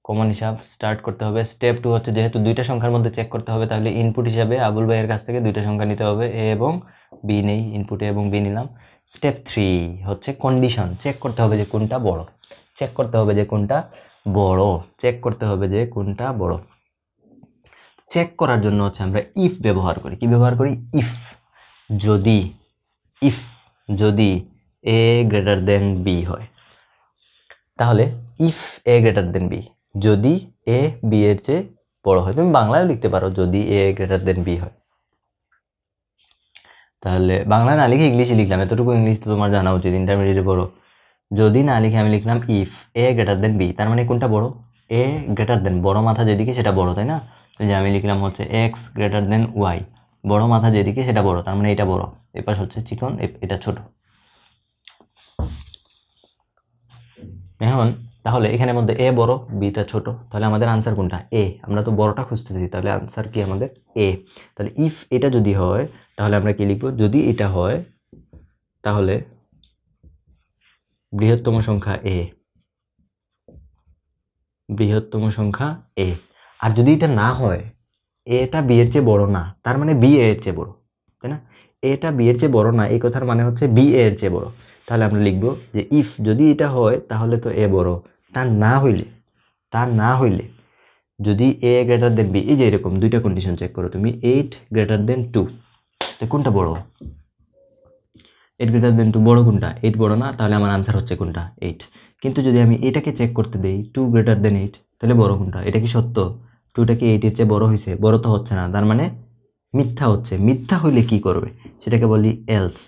কমন হিসাব স্টার্ট করতে হবে। স্টেপ 2 হচ্ছে যেহেতু দুইটা সংখ্যার মধ্যে চেক করতে হবে, তাহলে ইনপুট হিসাবে আবুল ভাইয়ের কাছ থেকে দুইটা সংখ্যা নিতে হবে, এ এবং বি নেই, ইনপুট এ এবং বি নিলাম। স্টেপ 3 হচ্ছে কন্ডিশন, চেক করতে হবে যে কোনটা বড়, চেক করতে হবে যে কোনটা বড়, চেক করতে হবে যে কোনটা বড়। চেক করার জন্য হচ্ছে আমরা ইফ ব্যবহার করি। কি ব্যবহার করি? ইফ যদি এ গ্রেটার দেন বি হয়, তাহলে if A greater than B, যদি এ বি এর চেয়ে বড় হয়। তুমি বাংলায় লিখতে পারো যদি এ গ্রেটার দেন বি হয়। তাহলে বাংলা না লিখে ইংলিশে লিখলাম, এতটুকু ইংলিশ তো তোমার জানা উচিত, ইন্টারমিডিয়েটে পড়ো। যদি না লিখে আমি লিখলাম if A greater than B, তার মানে কোনটা বড়? এ গ্রেটার দেন, বড় মাথা যেদিকে সেটা বড়, তাই না? যে আমি লিখলাম হচ্ছে এক্স গ্রেটার দেন ওয়াই, বড় মাথা যেদিকে সেটা বড়, তার মানে এটা বড়, এপাশ হচ্ছে চিকন, এটা ছোট। এখন তাহলে এখানের মধ্যে এ বড় বিটা ছোট, তাহলে আমাদের আনসার কোনটা? এ। আমরা তো বড়টা খুঁজতেছি, তাহলে আনসার কি আমাদের? এ। তাহলে ইফ এটা যদি হয় তাহলে আমরা কি লিখব? যদি এটা হয় তাহলে বৃহত্তম সংখ্যা এ, বৃহত্তম সংখ্যা এ। আর যদি এটা না হয়, এটা বি এর চেয়ে বড় না, তার মানে বি এর চেয়ে বড়, তাই না? এটা বি এর চেয়ে বড় না, এই কথার মানে হচ্ছে বি এর চেয়ে বড়। তাহলে আমরা লিখব যে ইফ যদি এটা হয় তাহলে তো এ বড়, তা না হইলে যদি এ গ্রেটার দেন বি, এই যে এরকম দুইটা কন্ডিশন চেক করো তুমি, 8 গ্রেটার দেন 2, তো কোনটা বড়? 8 গ্রেটার দেন 2 বড় কোনটা? 8 বড় না, তাহলে আমার আনসার হচ্ছে কোনটা? 8। কিন্তু যদি আমি এটাকে চেক করতে দেই 2 গ্রেটার দেন 8, তাহলে বড় কোনটা? এটা কি সত্য? 2টা কি 8 এর চেয়ে বড় হয়েছে? বড় তো হচ্ছে না, তার মানে মিথ্যা হচ্ছে। মিথ্যা হইলে কি করবে সেটাকে বলি এলস।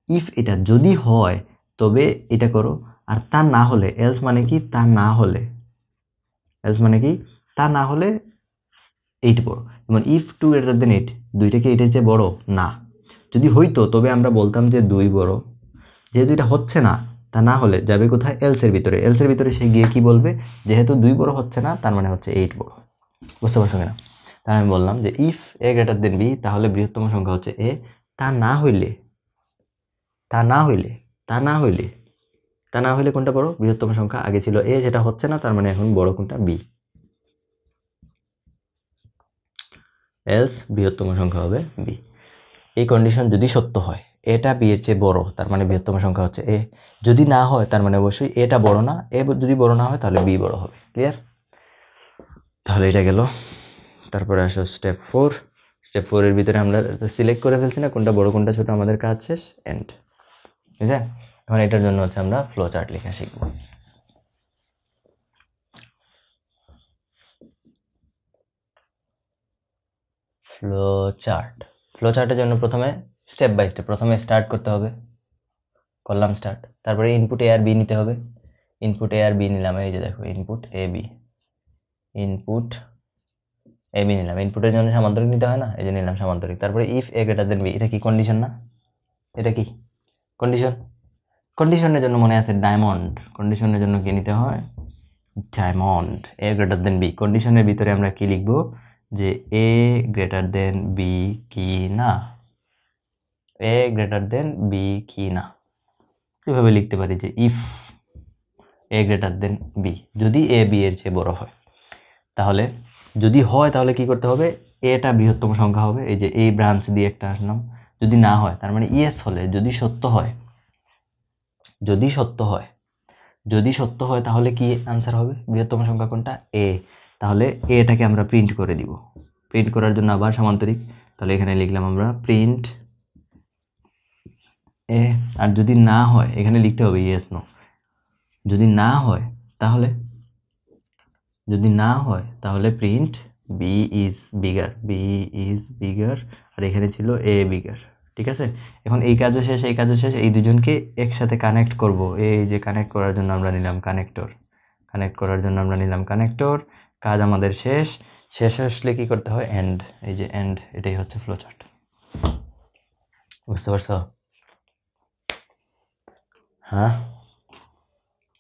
ইফ এটা যদি হয় তবে এটা করো, আর তা না হলে, এলস মানে কি? তা না হলে, এলস মানে কি? তা না হলে 8 বড়। যেমন ইফ 2 গ্রেটার দেন 8, দুইটা কি 8 এর চেয়ে বড় না? যদি হইতো তবে আমরা বলতাম যে 2 বড়। যেহেতু এটা হচ্ছে না, তা না হলে যাবে কোথায়? এলস এর ভিতরে। এলস এর ভিতরে সে গিয়ে কি বলবে? যেহেতু 2 বড় হচ্ছে না, তার মানে হচ্ছে 8 বড়। বুঝতে পারছো কিনা? তাই আমি বললাম যে if A greater than B, তাহলে বৃহত্তম সংখ্যা হচ্ছে এ। তা না হইলে, তা না হইলে, তা না হইলে, তা না হইলে কোনটা বড়? বৃহত্তম সংখ্যা। আগে ছিল এ, যেটা হচ্ছে না, তার মানে এখন বড় কোনটা? বি। এলস বৃহত্তম সংখ্যা হবে বি। এই কন্ডিশন যদি সত্য হয়, এটা বি এর চেয়ে বড়, তার মানে বৃহত্তম সংখ্যা হচ্ছে এ। যদি না হয় তার মানে অবশ্যই এটা বড় না, এ যদি বড় না হয় তাহলে বি বড় হবে। ক্লিয়ার? তাহলে এটা গেল। তারপরে আসো স্টেপ 4। স্টেপ 4 এর ভিতরে আমরা সিলেক্ট করে ফেলছি না কোনটা বড় কোনটা ছোট, আমাদের কাজ শেষ, এন্ড। ঠিক আছে? এখন এটার জন্য হচ্ছে আমরা ফ্লো চার্ট লেখা শিখব। ফ্লো চার্টের জন্য প্রথমে স্টেপ বাই স্টেপ, প্রথমে স্টার্ট করতে হবে, করলাম স্টার্ট। তারপরে ইনপুট এ আর বি নিতে হবে, ইনপুট এ আর বি নিলাম, এই যে দেখো input A B, input A B নিলাম, ইনপুটের জন্য সামান্তরিক নিতে হয় না, এই যে নিলাম সামান্তরিক। তারপরে if A greater than B, এটা কি কন্ডিশন না? এটা কি কন্ডিশন? কন্ডিশনের জন্য মনে আছে ডায়মন্ড, কন্ডিশনের জন্য কি নিতে হয়? ডায়মন্ড। এ গ্রেটার দেন বি, কন্ডিশনের ভিতরে আমরা কি লিখবো? যে এ গ্রেটার দেন বি কি না, এ গ্রেটার দেন বি কি না। এভাবে লিখতে পারি যে if A greater than B, যদি এ বি এর চেয়ে বড় হয়। তাহলে যদি হয় তাহলে কি করতে হবে? এটা বৃহত্তম সংখ্যা হবে, এই যে এই ব্রাঞ্চ দিয়ে একটা আসলাম। যদি না হয় তার মানে ইয়েস হলে, যদি সত্য হয়, যদি সত্য হয়, যদি সত্য হয় তাহলে কি আনসার হবে? বৃহত্তম সংখ্যা কোনটা? এ। তাহলে এটাকে আমরা প্রিন্ট করে দিব। প্রিন্ট করার জন্য আবার সামান্তরিক, তাহলে এখানে লিখলাম আমরা প্রিন্ট এ। আর যদি না হয় এখানে লিখতে হবে ইয়েস নো। যদি না হয় তাহলে, যদি না হয় তাহলে print B is bigger, B is bigger. আর এখানে ছিল এ বিগার। ঠিক আছে, এখন এই কাজও শেষ, এই কাজও শেষ, এই দুজনকে একসাথে কানেক্ট করব। এই যে কানেক্ট করার জন্য আমরা নিলাম কানেক্টর, কানেক্ট করার জন্য আমরা নিলাম কানেক্টর। কাজ আমাদের শেষ। শেষ আসলে কি করতে হয়? এন্ড। এই যে এন্ড, এটাই হচ্ছে ফ্লো চার্ট। বুঝতে পারছো? হ্যাঁ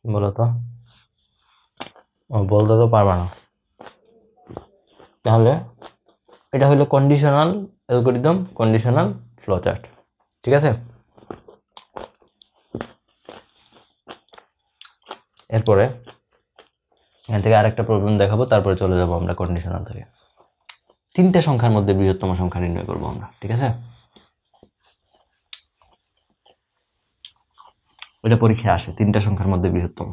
বলো তো। ও বলতে তো পারবা না। তাহলে এটা হলো conditional algorithm, conditional flow chart. ঠিক আছে, এরপরে এখান থেকে আরেকটা প্রবলেম দেখাবো, তারপরে চলে যাবো আমরা কন্ডিশনাল থেকে। তিনটে সংখ্যার মধ্যে বৃহত্তম সংখ্যা নির্ণয় করবো আমরা। ঠিক আছে, ওইটা পরীক্ষায় আসে, তিনটা সংখ্যার মধ্যে বৃহত্তম।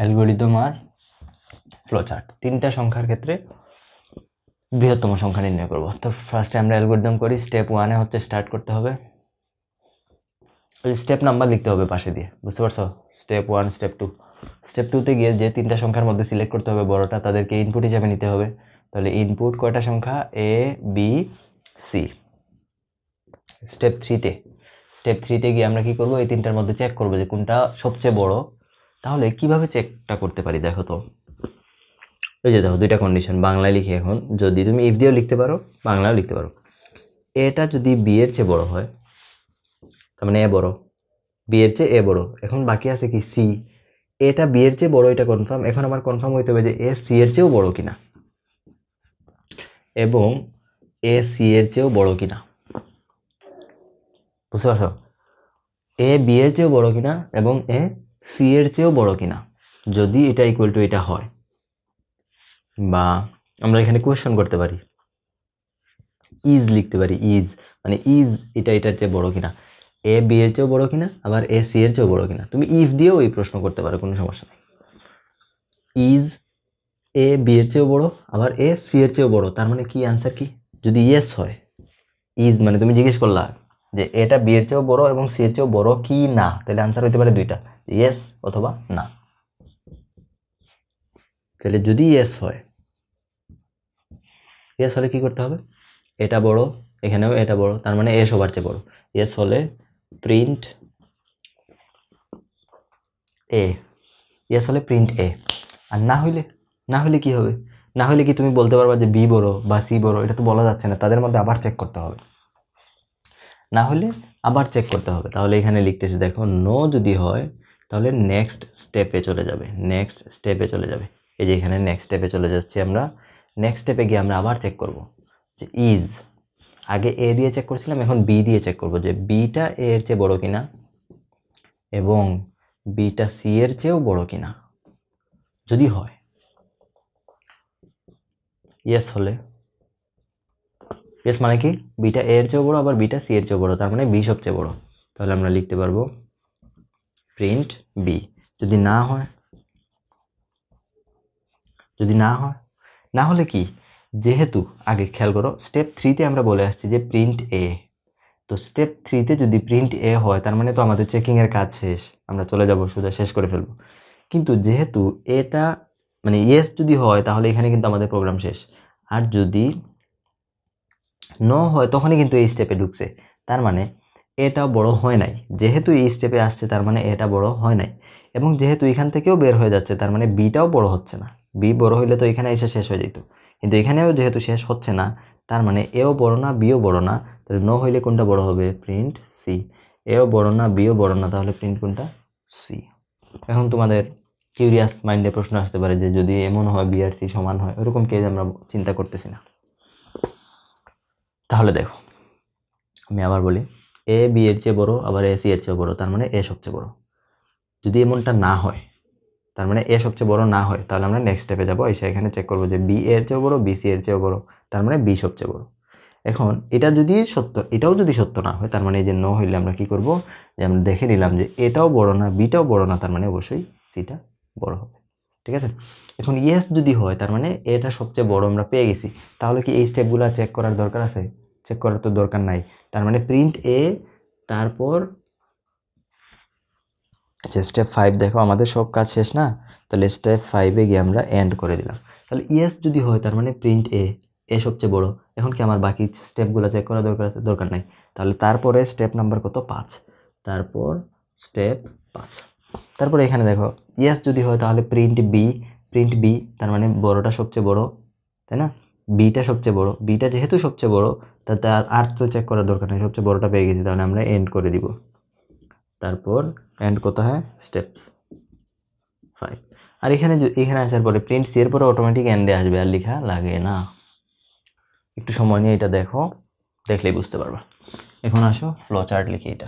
অ্যালগরিদম আর ফ্লো চার্ট, তিনটা সংখ্যার ক্ষেত্রে বৃহত্তম সংখ্যা নির্ণয় করবো। তো ফার্স্টে আমরা অ্যালগরিদম করি। স্টেপ 1-এ হচ্ছে স্টার্ট করতে হবে, স্টেপ নাম্বার লিখতে হবে পাশে দিয়ে। বুঝতে পারছো? Step 1, step 2। স্টেপ 2-তে গিয়ে যে তিনটা সংখ্যার মধ্যে সিলেক্ট করতে হবে বড়টা, তাদেরকে ইনপুট হিসাবে নিতে হবে। তাহলে ইনপুট কয়টা সংখ্যা? A B C. Step 3-তে, step 3-তে গিয়ে আমরা কি করব? এই তিনটার মধ্যে চেক করব যে কোনটা সবচেয়ে বড়। তাহলে কিভাবে চেকটা করতে পারি দেখো তো। এই যে দেখো দুইটা কন্ডিশন, বাংলায় লিখি এখন। যদি তুমি ইফ দিয়েও লিখতে পারো, বাংলায়ও লিখতে পারো। এটা যদি বি এর চেয়ে বড় হয়, তার মানে এ বড়, বি এর চেয়ে এ বড়। এখন বাকি আছে কি? সি। এটা বি এর চেয়ে বড়, এটা কনফার্ম। এখন আমার কনফার্ম হইতে হবে যে এ সি এর চেয়েও বড় কিনা, এবং এ সি এর চেয়েও বড় কিনা। বুঝতে পারছো? এ বি এর চেয়েও বড় কিনা এবং এ সি এর চেয়েও বড় কিনা। যদি এটা ইকুয়াল টু এটা হয়, বা আমরা এখানে কোয়েশ্চন করতে পারি, ইজ লিখতে পারি। ইজ মানে ইজ এটা এটার চেয়ে বড় কিনা, এ বি এর চেয়েও বড় কিনা, আবার এ সি এর চেয়েও বড় কিনা। তুমি ইফ দিয়েও এই প্রশ্ন করতে পারো, কোনো সমস্যা নেই। ইজ এ বি এর চেয়েও বড়, আবার এ সি এর চেয়েও বড়। তার মানে কি আনসার কি? যদি ইয়েস হয়, ইজ মানে তুমি জিজ্ঞেস করলা যে এটা বি এর চেয়েও বড় এবং সি এর চেয়েও বড় কি না, তাহলে আনসার হইতে পারে দুইটা, ইয়েস অথবা না। তাহলে যদি ইয়েস হয়, ইয়েস হলে কি করতে হবে? এটা বড়, এখানেও এটা বড়, তার মানে এ সবার চেয়ে বড়। ইয়েস হলে প্রিন্ট এ, ইয়েস হলে প্রিন্ট এ। আর না হইলে, না হইলে কি হবে? না হইলে কি তুমি বলতে পারবা যে বি বড় বা সি বড়? এটা তো বলা যাচ্ছে না, তাদের মধ্যে আবার চেক করতে হবে। না হলে আবার চেক করতে হবে। তাহলে এখানে লিখতেছি দেখো, নো যদি হয় তাহলে নেক্সট স্টেপে চলে যাবে, নেক্সট স্টেপে চলে যাবে। এই যে এখানে নেক্সট স্টেপে চলে যাচ্ছি আমরা। নেক্সট স্টেপে গিয়ে আমরা আবার চেক করব যে ইজ, আগে এ দিয়ে চেক করছিলাম, এখন বি দিয়ে চেক করব যে বিটা এ এর চেয়ে বড় কিনা এবং বিটা সি এর চেয়েও বড় কিনা। যদি হয়, ইয়েস হলে, ইয়েস মানে কি? বিটা এ এর চেয়েও বড়, আবার বিটা সি এর চেয়েও বড়, তার মানে বি সবচেয়ে বড়। তাহলে আমরা লিখতে পারবো প্রিন্ট বি। যদি না হয়, যদি না হয়, না হলে কি? যেহেতু আগে খেয়াল করো, স্টেপ 3-তে আমরা বলে আসছি যে প্রিন্ট এ, তো স্টেপ 3তে যদি প্রিন্ট এ হয় তার মানে তো আমাদের চেকিংয়ের কাজ শেষ, আমরা চলে যাব, সোজা শেষ করে ফেলবো। কিন্তু যেহেতু এটা মানে ইয়েস যদি হয় তাহলে এখানে কিন্তু আমাদের প্রোগ্রাম শেষ, আর যদি নো হয় তখনই কিন্তু এই স্টেপে ঢুকছে, তার মানে এটা বড় হয় নাই। যেহেতু এই স্টেপে আসছে তার মানে এটা বড় হয় নাই, এবং যেহেতু এখান থেকেও বের হয়ে যাচ্ছে তার মানে বিটাও বড় হচ্ছে না। বি বড় হইলে তো এখানে এসে শেষ হয়ে যেত, কিন্তু এখানেও যেহেতু শেষ হচ্ছে না তার মানে এও বড় না বিও বড় না, তাহলে নো হইলে কোনটা বড় হবে? Print C. এও বড় না বিও বড় না, তাহলে প্রিন্ট কোনটা? সি। এখন তোমাদের কিউরিয়াস মাইন্ডে প্রশ্ন আসতে পারে যে যদি এমন হয় বি আর সি সমান হয়, ওরকম কেস আমরা চিন্তা করতেছি না। তাহলে দেখো আমি আবার বলি, এ বি এর চেয়ে বড়, আবার এ সি এর চেয়ে বড়, তার মানে এ সবচেয়ে বড়। যদি এমনটা না হয় তার মানে এ সবচেয়ে বড় না হয়, তাহলে আমরা নেক্সট স্টেপে যাবো, এসে এখানে চেক করবো যে বি এর চেয়েও বড়, বি সি এর চেয়েও বড়, তার মানে বি সবচেয়ে বড়। এখন এটা যদি সত্য, এটাও যদি সত্য না হয় তার মানে এই যে নো হইলে আমরা কি করব, যে আমরা দেখে নিলাম যে এটাও বড় না বিটাও বড় না, তার মানে অবশ্যই সিটা বড় হবে। ঠিক আছে, এখন ইয়েস যদি হয় তার মানে এটা সবচেয়ে বড় আমরা পেয়ে গেছি, তাহলে কি এই স্টেপগুলো চেক করার দরকার আছে? চেক করার তো দরকার নাই। তার মানে প্রিন্ট এ, তারপর আচ্ছা স্টেপ 5 দেখো আমাদের সব কাজ শেষ না, তাহলে স্টেপ 5-এ গিয়ে আমরা এন্ড করে দিলাম। তাহলে ইয়েস যদি হয় তার মানে প্রিন্ট এ, এ সবচেয়ে বড়। এখন কি আমার বাকি স্টেপগুলো চেক করা দরকার আছে? দরকার নাই। তাহলে তারপরে স্টেপ নাম্বার কত? 5। তারপর স্টেপ 5, তারপরে এখানে দেখো ইয়েস যদি হয় তাহলে প্রিন্ট বি, প্রিন্ট বি তার মানে বড়টা সবচেয়ে বড়, তাই না? বিটা সবচেয়ে বড়, বিটা যেহেতু সবচেয়ে বড় তাতে আর তো চেক করার দরকার নেই, সবচেয়ে বড়টা পেয়ে গেছি, তাহলে আমরা এন্ড করে দিব। তারপর এন্ড কোথায়? স্টেপ 5। আর এখানে এখানে আসার পরে প্রিন্ট সি এর পরে অটোমেটিক এন্ডে আসবে, আর লেখা লাগে না। একটু সময় নিয়ে এটা দেখো, দেখলেই বুঝতে পারবা। এখন আসো ফ্লো চার্ট লিখি। এটা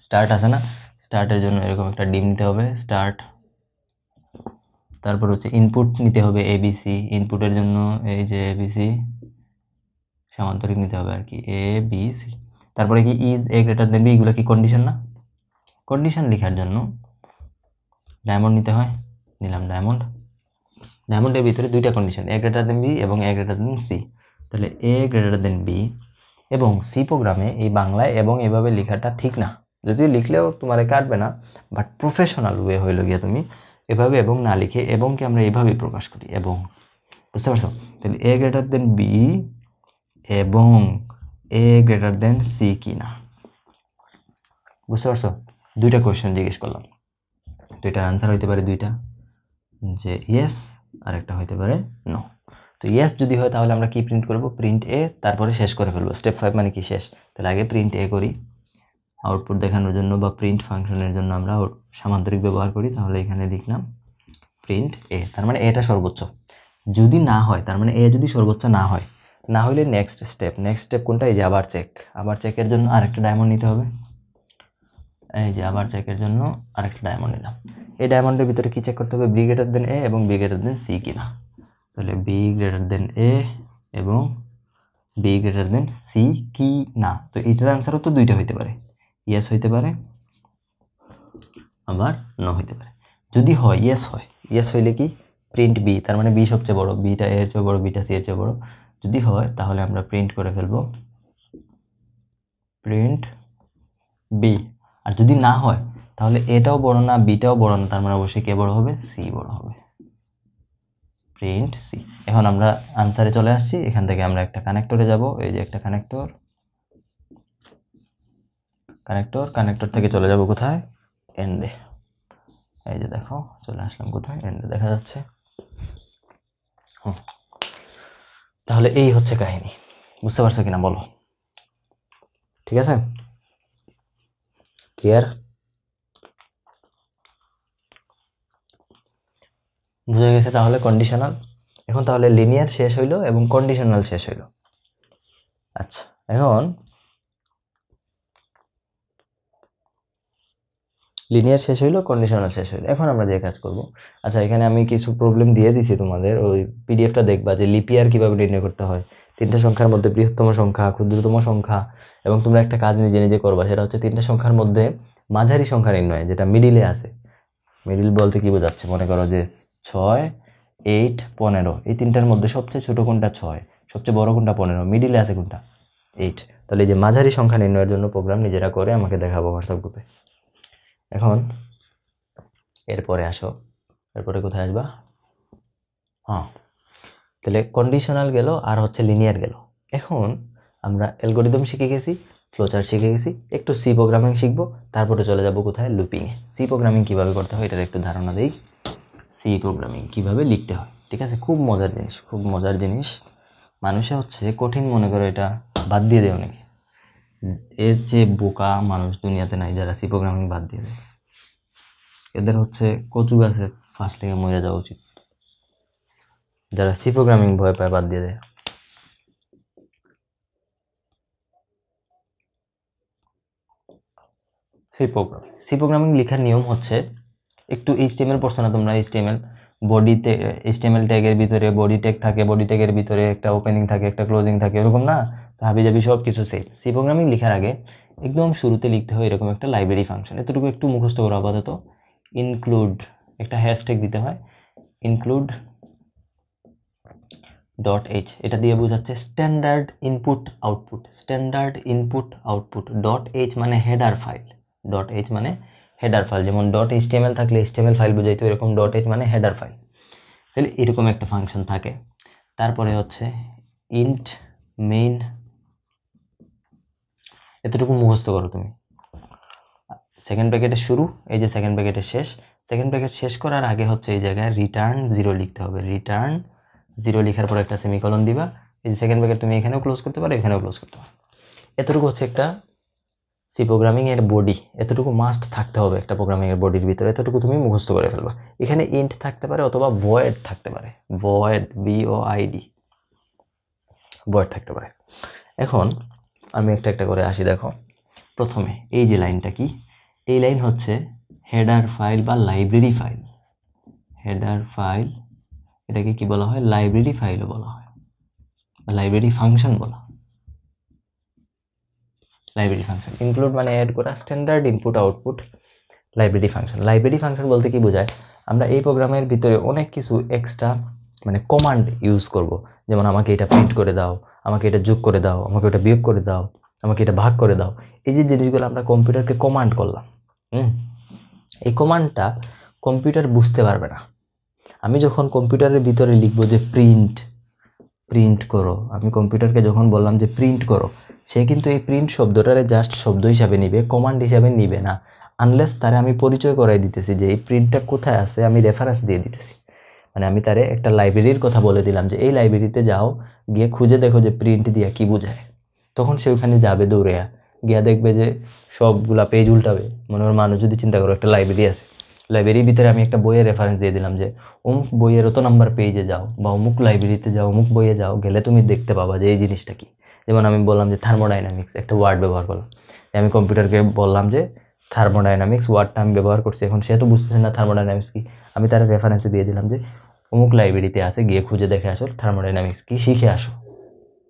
স্টার্ট আছে না, স্টার্টের জন্য এরকম একটা ডিম নিতে হবে, স্টার্ট। তারপর হচ্ছে ইনপুট নিতে হবে এবিসি, ইনপুটের জন্য এই যে এবিসি সামান্তরিক নিতে হবে আর কি, এ বি সি। তারপরে কি is A greater than B, এগুলো কি কন্ডিশন না? কন্ডিশন লেখার জন্য ডায়মন্ড নিতে হয়, নিলাম ডায়মন্ড। ডায়মন্ডের ভিতরে দুইটা কন্ডিশন, এ গ্রেটার দেন বি এবং এ গ্রেটার দেন সি। তাহলে এ গ্রেটার দেন বি, এবং সি প্রোগ্রামে এই বাংলায় এবং এভাবে লেখাটা ঠিক না, যদিও লিখলেও তোমার কাটবে না, বাট প্রফেশনাল ওয়ে হইল গিয়ে তুমি এভাবে এবং না লিখে এবংকে আমরা এভাবেই প্রকাশ করি, এবং। বুঝতে পারছো? তাহলে এ গ্রেটার দেন বি এবং এ গ্রেটার দেন সি কি না। বুঝতে পারছো? দুইটা কোয়েশ্চেন জিজ্ঞেস করলাম, দুইটার আনসার হইতে পারে দুইটা, যে ইয়েস আর একটা হইতে পারে নো। তো ইয়েস যদি হয় তাহলে আমরা কি প্রিন্ট করব? প্রিন্ট এ, তারপরে শেষ করে ফেলবো। স্টেপ 5 মানে কি? শেষ। তাহলে আগে প্রিন্ট এ করি, আউটপুট দেখানোর জন্য বা প্রিন্ট ফাংশনের জন্য আমরা সামান্তরিক ব্যবহার করি। তাহলে এখানে লিখলাম প্রিন্ট এ, তার মানে এটা সর্বোচ্চ। যদি না হয় তার মানে এ যদি সর্বোচ্চ না হয়, না হইলে নেক্সট স্টেপ কোনটা? এই যে আবার চেক, আবার চেকের জন্য আরেকটা ডায়মন্ড নিতে হবে। এই যে আবার চেকের জন্য আরেকটা ডায়মন্ড নিলাম। এই ডায়মন্ডের ভিতরে কি চেক করতে হবে? বি গ্রেটার দেন এ এবং বি গ্রেটার দেন সি কিনা। তাহলে বি গ্রেটার দেন এ এবং বি গ্রেটার দেন সি কি না। তো এটার আনসারও তো দুইটা হইতে পারে, ইয়েস হইতে পারে আবার নো হইতে পারে। যদি হয় ইয়েস হয়, ইয়েস হইলে কি? প্রিন্ট বি, তার মানে বি সবচেয়ে বড়, বিটা এর চেয়ে বড়, বিটা সি এর চেয়ে বড়। যদি হয় তাহলে আমরা প্রিন্ট করে ফেলবো প্রিন্ট বি। আর যদি না হয় তাহলে এটাও বড় না বিটাও বড় না, তার মানে অবশ্যই কে বড় হবে? সি বড় হবে, প্রিন্ট সি। এখন আমরা আনসারে চলে আসছি, এখান থেকে আমরা একটা কানেক্টরে যাব। এই যে একটা কানেক্টর থেকে চলে যাব কোথায়? এন্ডে। এই যে দেখো চলে আসলাম কোথায়? এন্ডে দেখা যাচ্ছে। তাহলে এই হচ্ছে কাহিনী। বুঝতে পারছো কিনা বলো? ঠিক আছে, ক্লিয়ার? বুঝে গেছে তাহলে কন্ডিশনাল। এখন তাহলে লিনিয়ার শেষ হইলো এবং কন্ডিশনাল শেষ হইলো। আচ্ছা, এখন লিনিয়ার শেষ হইলো, কন্ডিশনাল শেষ হইলো। এখন আমরা যে কাজ করব, আচ্ছা এখানে আমি কিছু প্রবলেম দিয়ে দিছি তোমাদের, ওই পিডিএফটা দেখবা যে লিপিয়ার কিভাবে নির্ণয় করতে হয়। তিনটা সংখ্যার মধ্যে বৃহত্তম সংখ্যা, ক্ষুদ্রতম সংখ্যা, এবং তোমরা একটা কাজ নিজে নিজে করবা, সেটা হচ্ছে তিনটা সংখ্যার মধ্যে মাঝারি সংখ্যা নির্ণয়, যেটা মিডিলে আছে। মিডিল বলতে কি বোঝাচ্ছে? মনে করো যে 6, 8, 15, এই তিনটার মধ্যে সবচেয়ে ছোট কোনটা? 6, সবচেয়ে বড় কোনটা? 15, মিডিলে আছে কোনটা? 8। তাহলে এই যে মাঝারি সংখ্যা নির্ণয়ের জন্য প্রোগ্রাম নিজেরা করে আমাকে দেখাবো হোয়াটসঅ্যাপ গ্রুপে। এখন এরপরে আসো, এরপরে কোথায় আসবা? হ্যাঁ, তাহলে কন্ডিশনাল গেল আর হচ্ছে লিনিয়ার গেল। এখন আমরা অ্যালগরিদম শিখে গেছি, ফ্লোচার্ট শিখে গেছি, একটু সি প্রোগ্রামিং শিখবো, তারপরে চলে যাব কোথায়? লুপিংয়ে। সি প্রোগ্রামিং কীভাবে করতে হয় এটার একটু ধারণা দেই। সি প্রোগ্রামিং কীভাবে লিখতে হয়, ঠিক আছে? খুব মজার জিনিস, খুব মজার জিনিস। মানুষে হচ্ছে কঠিন মনে করে এটা বাদ দিয়ে দেয় অনেকে। এর যে বোকা মানুষ দুনিয়াতে নাই যারা সি প্রোগ্রামিং বাদ দিয়ে দেয়। এদের হচ্ছে কচু গাছে ফার্স্ট লেগে মরে যাওয়া উচিত, যারা সি প্রোগ্রামিং ভয় পায় বাদ দিয়ে দেয়। সি প্রোগ্রামিং লেখার নিয়ম হচ্ছে, একটু এইচটিএমএল পড়ছো না তোমরা? এইচটিএমএল বডিতে, এইচটিএমএল ট্যাগের ভিতরে বডি ট্যাগ থাকে, বডি ট্যাগের ভিতরে একটা ওপেনিং থাকে, একটা ক্লোজিং থাকে, এরকম না? হাবি জাবি সব কিছু সেম। সি প্রোগ্রামিং লেখার আগে একদম শুরুতে লিখতে হয় এরকম একটা লাইব্রেরি ফাংশন। এতটুকু একটু মুখস্থ করো আপাতত। ইনক্লুড, একটা হ্যাশট্যাগ দিতে হয়, ইনক্লুড ডট এইচ, এটা দিয়ে বোঝাচ্ছে standard input output. Standard input output dot H মানে হেডার ফাইল। ডট এইচ মানে হেডার ফাইল, যেমন ডট এইচটিএমএল থাকলে এইচটিএমএল ফাইল বোঝাইতো, এরকম ডট এইচ মানে হেডার ফাইল। তাহলে এরকম একটা ফাংশন থাকে। তারপরে হচ্ছে ইন্ট মেইন, এতটুকু মুখস্থ করো তুমি। সেকেন্ড ব্র্যাকেটের শুরু, এই যে সেকেন্ড ব্র্যাকেটের শেষ। সেকেন্ড ব্র্যাকেট শেষ করার আগে হচ্ছে এই জায়গায় রিটার্ন 0 লিখতে হবে। রিটার্ন 0 লেখার পর একটা সেমিকলন দিবা। এই যে সেকেন্ড ব্র্যাকেট তুমি এখানেও ক্লোজ করতে পারো, এখানেও ক্লোজ করতে পারো। এতটুকু হচ্ছে একটা সি প্রোগ্রামিং এর বডি। এতটুকু মাস্ট থাকতে হবে একটা প্রোগ্রামিং এর বডির ভিতরে, এতটুকু তুমি মুখস্থ করে ফেলবা। এখানে ইন্ট থাকতে পারে অথবা ভয়েড থাকতে পারে, ভয়েড VOID, ভয়েড থাকতে পারে। এখন আমি একটা একটা করে আসি। দেখো প্রথমে এই যে লাইনটা কি? এই লাইন হচ্ছে হেডার ফাইল বা লাইব্রেরি ফাইল। হেডার ফাইল, এটাকে কি বলা হয়? লাইব্রেরি ফাইলও বলা হয়, বা লাইব্রেরি ফাংশন বলা হয়। লাইব্রেরি ফাংশন ইনক্লুড মানে অ্যাড করা, standard input output, library function. Library function বলতে কি বোঝায়? আমরা এই প্রোগ্রামের ভিতরে অনেক কিছু এক্সট্রা মানে কমান্ড ইউজ করব। যেমন আমাকে এটা প্রিন্ট করে দাও, আমাকে এটা যোগ করে দাও, আমাকে এটা বিয়োগ করে দাও, আমাকে এটা ভাগ করে দাও। এই যে জিনিসগুলো আমরা কম্পিউটারকে কমান্ড করলাম, এই কমান্ডটা কম্পিউটার বুঝতে পারবে না। আমি যখন কম্পিউটারের ভিতরে লিখবো যে প্রিন্ট করো, আমি কম্পিউটারকে যখন বললাম যে প্রিন্ট করো, সে কিন্তু এই প্রিন্ট শব্দটারে জাস্ট শব্দ হিসাবে নিবে, কমান্ড হিসাবে নিবে না, আনলেস তারে আমি পরিচয় করাই দিতেছি যে এই প্রিন্টটা কোথায় আছে, আমি রেফারেন্স দিয়ে দিতেছি। মানে আমি তারে একটা লাইব্রেরির কথা বলে দিলাম যে এই লাইব্রেরিতে যাও, গিয়ে খুঁজে দেখো যে প্রিন্ট দিয়া কি বোঝায়। তখন সে ওখানে যাবে দৌড়ে, গিয়া দেখবে যে সবগুলা পেজ উল্টাবে। মনে হয় মানুষ যদি চিন্তা করো একটা লাইব্রেরি আছে, লাইব্রেরির ভিতরে আমি একটা বইয়ের রেফারেন্স দিয়ে দিলাম যে অমুক বইয়ের অত নাম্বার পেজে যাও, বা অমুক লাইব্রেরিতে যাও, অমুক বইয়ে যাও, গেলে তুমি দেখতে পাবা যে এই জিনিসটা কি। যেমন আমি বললাম যে থার্মোডাইনামিক্স, একটা ওয়ার্ড ব্যবহার করলাম, আমি কম্পিউটারকে বললাম যে থার্মোডাইনামিক্স ওয়ার্ডটা আমি ব্যবহার করছি। এখন সে তো বুঝতেছে না থার্মোডাইনামিক্স কি, আমি তার রেফারেন্সে দিয়ে দিলাম যে অমুক লাইব্রেরিতে আছে, গিয়ে খুঁজে দেখে আসো থার্মোডাইনামিক্স কি, শিখে আসো,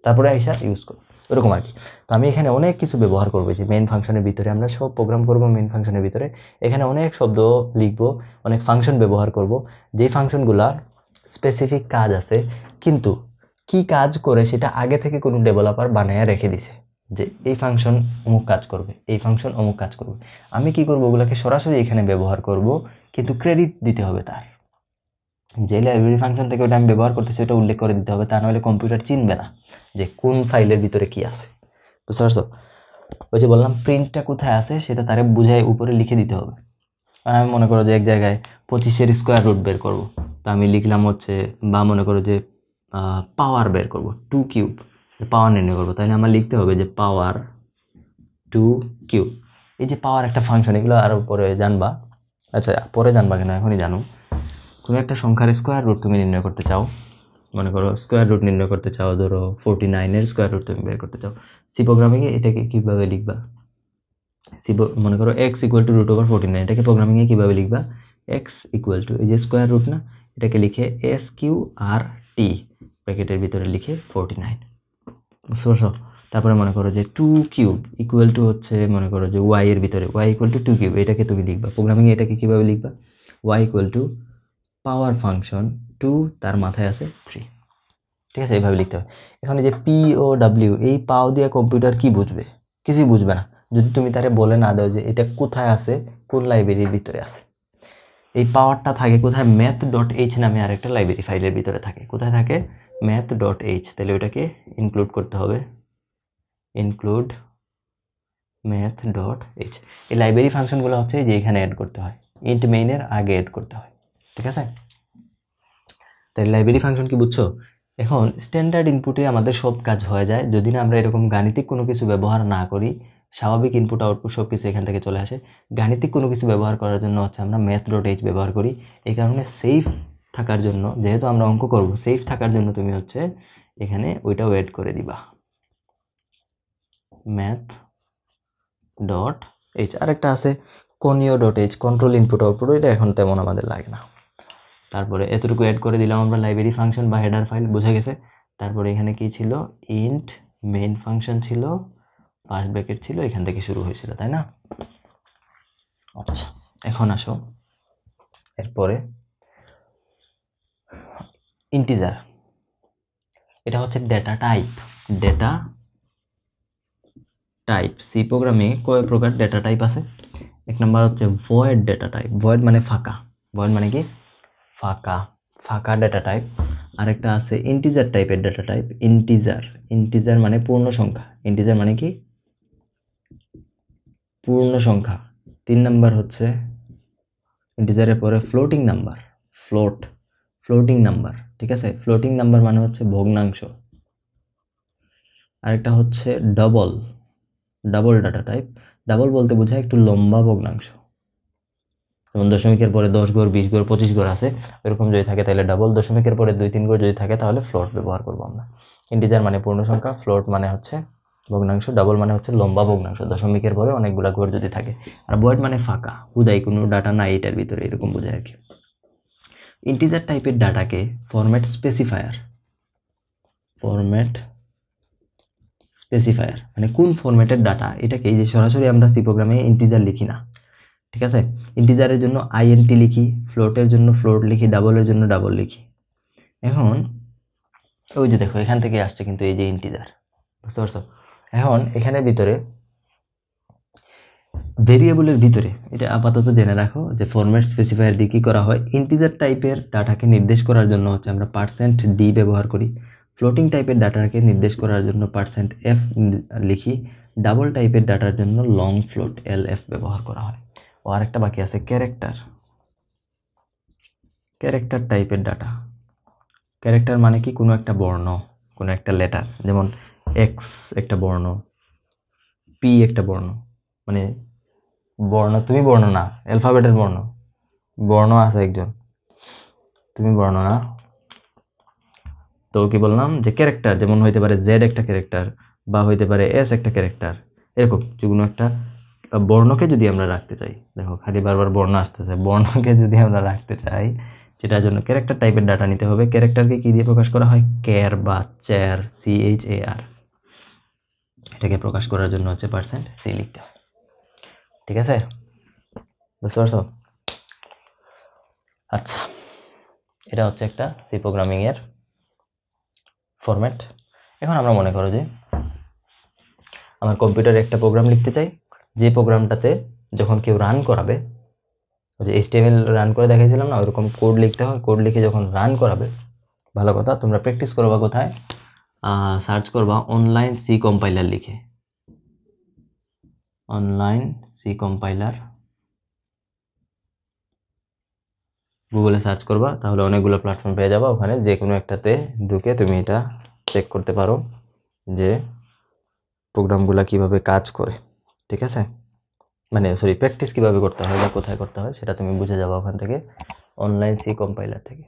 তারপরে আইসা ইউজ করো, ওরকম আর কি। তো আমি এখানে অনেক কিছু ব্যবহার করবো, যে মেইন ফাংশনের ভিতরে আমরা সব প্রোগ্রাম করব। মেইন ফাংশনের ভিতরে এখানে অনেক শব্দ লিখবো, অনেক ফাংশন ব্যবহার করব, যেই ফাংশনগুলার স্পেসিফিক কাজ আছে, কিন্তু কি কাজ করে সেটা আগে থেকে কোনো ডেভেলপার বানায় রেখে দিছে, যে এই ফাংশন অমুক কাজ করবে, এই ফাংশন অমুক কাজ করবে। আমি কি করব, ওগুলোকে সরাসরি এখানে ব্যবহার করব, কিন্তু ক্রেডিট দিতে হবে তার। যে লাইব্রেরি ফাংশন থেকে ওটা আমি ব্যবহার করতেছি ওটা উল্লেখ করে দিতে হবে, তা নাহলে কম্পিউটার চিনবে না যে কোন ফাইলের ভিতরে কি আছে। বুঝতে পারছো? ওই যে বললাম প্রিন্টটা কোথায় আছে সেটা তারে বুঝায় উপরে লিখে দিতে হবে। আর আমি মনে করো যে এক জায়গায় 25-এর স্কোয়ার রুট বের করব, তো আমি লিখলাম হচ্ছে, বা মনে করো যে পাওয়ার বের করব 2 কিউব, পাওয়ার নির্ণয় করবো, তাহলে আমার লিখতে হবে যে পাওয়ার 2 কিউব। এই যে পাওয়ার একটা ফাংশন, এগুলো আরও পরে জানবা। আচ্ছা পরে জানবা কেন, এখনই জানো। তুমি একটা সংখ্যার স্কোয়ার রুট তুমি নির্ণয় করতে চাও, মনে করো স্কোয়ার রুট নির্ণয় করতে চাও, ধরো 49-এর স্কোয়ার রুট তুমি বের করতে চাও। সি প্রোগ্রামিংয়ে এটাকে কীভাবে লিখবা? মনে করো x = √49, এটাকে প্রোগ্রামিংয়ে কীভাবে লিখবা? x = এই যে স্কোয়ার রুট না, এটাকে লিখে SQRT ব্র্যাকেটের ভিতরে লিখে 49। বুঝতে পারছো? তারপরে মনে করো যে 2 কিউব ইকুয়াল টু হচ্ছে, মনে করো যে y এর ভিতরে y = 2 কিউব, এটাকে তুমি লিখবা প্রোগ্রামিংয়ে। এটাকে কীভাবে লিখবা? y = পাওয়ার ফাংশন 2 তার মাথায় আছে 3, ঠিক আছে, এইভাবে লিখতে হবে। এখন এই যে POW, এই পাও দিয়ে কম্পিউটার কি বুঝবে? কিছুই বুঝবে না যদি তুমি তারে বলে না দাও যে এটা কোথায় আছে, কোন লাইব্রেরির ভিতরে আছে। এই পাওয়ারটা থাকে কোথায়? math.h নামে আরেকটা লাইব্রেরি ফাইলের ভিতরে থাকে। কোথায় থাকে? math.h। তাহলে ওটাকে ইনক্লুড করতে হবে, ইনক্লুড math.h। এই লাইব্রেরি ফাংশনগুলো হচ্ছে যে এখানে অ্যাড করতে হয়, ইন্ট মেইনের আগে অ্যাড করতে হয়। ঠিক আছে, তাই লাইব্রেরি ফাংশন কি বুঝছো? এখন স্ট্যান্ডার্ড ইনপুটে আমাদের সব কাজ হয়ে যায় যদি না আমরা এরকম গাণিতিক কোনো কিছু ব্যবহার না করি। স্বাভাবিক ইনপুট আউটপুট সব কিছু এখান থেকে চলে আসে। গাণিতিক কোনো কিছু ব্যবহার করার জন্য হচ্ছে আমরা math.h ব্যবহার করি। এই কারণে সেফ থাকার জন্য, যেহেতু আমরা অঙ্ক করব, সেফ থাকার জন্য তুমি হচ্ছে এখানে ওইটাও অ্যাড করে দিবা, math.h। আরেকটা আছে conio.h, কন্ট্রোল ইনপুট আউটপুট, ওইটা এখন তেমন আমাদের লাগে না। তারপরে এতটুকু অ্যাড করে দিলাম আমরা লাইব্রেরি ফাংশন বা হেডার ফাইল, বোঝা গেছে। তারপরে এখানে কি ছিল? ইন্ট মেইন ফাংশন ছিল, পাস ব্র্যাকেট ছিল, এখান থেকে শুরু হয়েছিল, তাই না? আচ্ছা, এখন আসো এরপরে ইন্টিজার। এটা হচ্ছে data type. Data type, C প্রোগ্রামে কয় প্রকার ডেটা টাইপ আছে? এক নম্বর হচ্ছে ভয়েড ডেটা টাইপ। ভয়েড মানে ফাঁকা, ভয়েড মানে কি? ফাঁকা, ফাঁকা ডেটা টাইপ। আরেকটা আছে ইন্টিজার টাইপের ডেটা টাইপ। ইন্টিজার, ইন্টিজার মানে পূর্ণ সংখ্যা। ইন্টিজার মানে কি? পূর্ণ সংখ্যা। 3 নাম্বার হচ্ছে ইন্টিজারের পরে ফ্লোটিং নাম্বার। ফ্লোটিং নাম্বার, ঠিক আছে। ফ্লোটিং নাম্বার মানে হচ্ছে ভগ্নাংশ। আরেকটা হচ্ছে ডাবল ডাটা টাইপ। ডাবল বলতে বোঝায় একটু লম্বা ভগ্নাংশ, যেমন দশমিকের পরে 10 ঘর, 20 ঘর, 25 ঘর আছে, এরকম যদি থাকে তাহলে ডাবল। দশমিকের পরে 2-3 ঘর যদি থাকে তাহলে ফ্লোট ব্যবহার করবো আমরা। ইন্টিজার মানে পূর্ণ সংখ্যা, ফ্লোট মানে হচ্ছে ভগ্নাংশ, ডাবল মানে হচ্ছে লম্বা ভগ্নাংশ, দশমিকের পরে অনেকগুলা ঘর যদি থাকে। আর ভয়েড মানে ফাঁকা, হুদাই কোনো ডাটা নাই এটার ভিতরে, এরকম বোঝায় আর কি। ইন্টিজার টাইপের ডাটাকে ফরম্যাট স্পেসিফায়ার মানে কোন ফরম্যাটের ডাটা, এটাকে এই যে সরাসরি আমরা সি প্রোগ্রামে ইন্টিজার লিখি না, ঠিক আছে। ইন্টিজারের জন্য INT লিখি, ফ্লোটের জন্য ফ্লোট লিখি, ডাবলের জন্য ডাবল লিখি। এখন ওই যে দেখো এখান থেকে আসছে কিন্তু এই যে ইন্টিজার, বুঝতে পারছো? এখন এখানের ভিতরে ভেরিয়েবলের ভিতরে এটা আপাতত জেনে রাখো যে ফরম্যাট স্পেসিফায়ার দিয়ে কী করা হয়। ইন্টিজার টাইপের ডাটাকে নির্দেশ করার জন্য হচ্ছে আমরা %d ব্যবহার করি। ফ্লোটিং টাইপের ডাটাকে নির্দেশ করার জন্য %f লিখি। ডাবল টাইপের ডাটার জন্য লং ফ্লোট LF ব্যবহার করা হয়। ও আরেকটা বাকি আছে ক্যারেক্টার টাইপের ডাটা। ক্যারেক্টার মানে কি? কোনো একটা বর্ণ, কোনো একটা লেটার, যেমন X একটা বর্ণ, P একটা বর্ণ, মানে বর্ণ, তুমি বর্ণ না, অ্যালফাবেটের বর্ণ আছে একজন, তুমি বর্ণ না। তো কি বললাম যে ক্যারেক্টার, যেমন হইতে পারে Z একটা ক্যারেক্টার বা হইতে পারে S একটা ক্যারেক্টার, এরকম যে কোনো একটা বর্ণকে যদি আমরা রাখতে চাই, দেখো খালি বারবার বর্ণ আসতেছে, বর্ণকে যদি আমরা রাখতে চাই সেটার জন্য ক্যারেক্টার টাইপের ডাটা নিতে হবে। ক্যারেক্টারকে কি দিয়ে প্রকাশ করা হয়? ক্যার বা চ্যার, CHAR। এটাকে প্রকাশ করার জন্য হচ্ছে %c লিখতে হয়, ঠিক আছে, বুঝতে পারছো? আচ্ছা, এটা হচ্ছে একটা সি প্রোগ্রামিং এর ফরম্যাট। এখন আমরা মনে করো যে আমার কম্পিউটারে একটা প্রোগ্রাম লিখতে চাই, যে প্রোগ্রামটাতে যখন কেউ রান করাবে, যে HTML রান করে দেখাইছিলাম না, ওইরকম কোড লিখতে হয়। কোড লিখে যখন রান করাবে, ভালো কথা, তোমরা প্র্যাকটিস করবা কোথায়? সার্চ করবা অনলাইন সি কম্পাইলার লিখে, অনলাইন সি কম্পাইলার গুগলে সার্চ করবা, তাহলে অনেকগুলো প্ল্যাটফর্ম পেয়ে যাবা। ওখানে যে কোনো একটাতে ঢুকে তুমি এটা চেক করতে পারো যে প্রোগ্রামগুলো কিভাবে কাজ করে, ঠিক আছে, মানে প্র্যাকটিস কিভাবে করতে হয় বা কোথায় করতে হয় সেটা তুমি বুঝে যাবা ওখান থেকে, অনলাইন সি কম্পাইলার থেকে।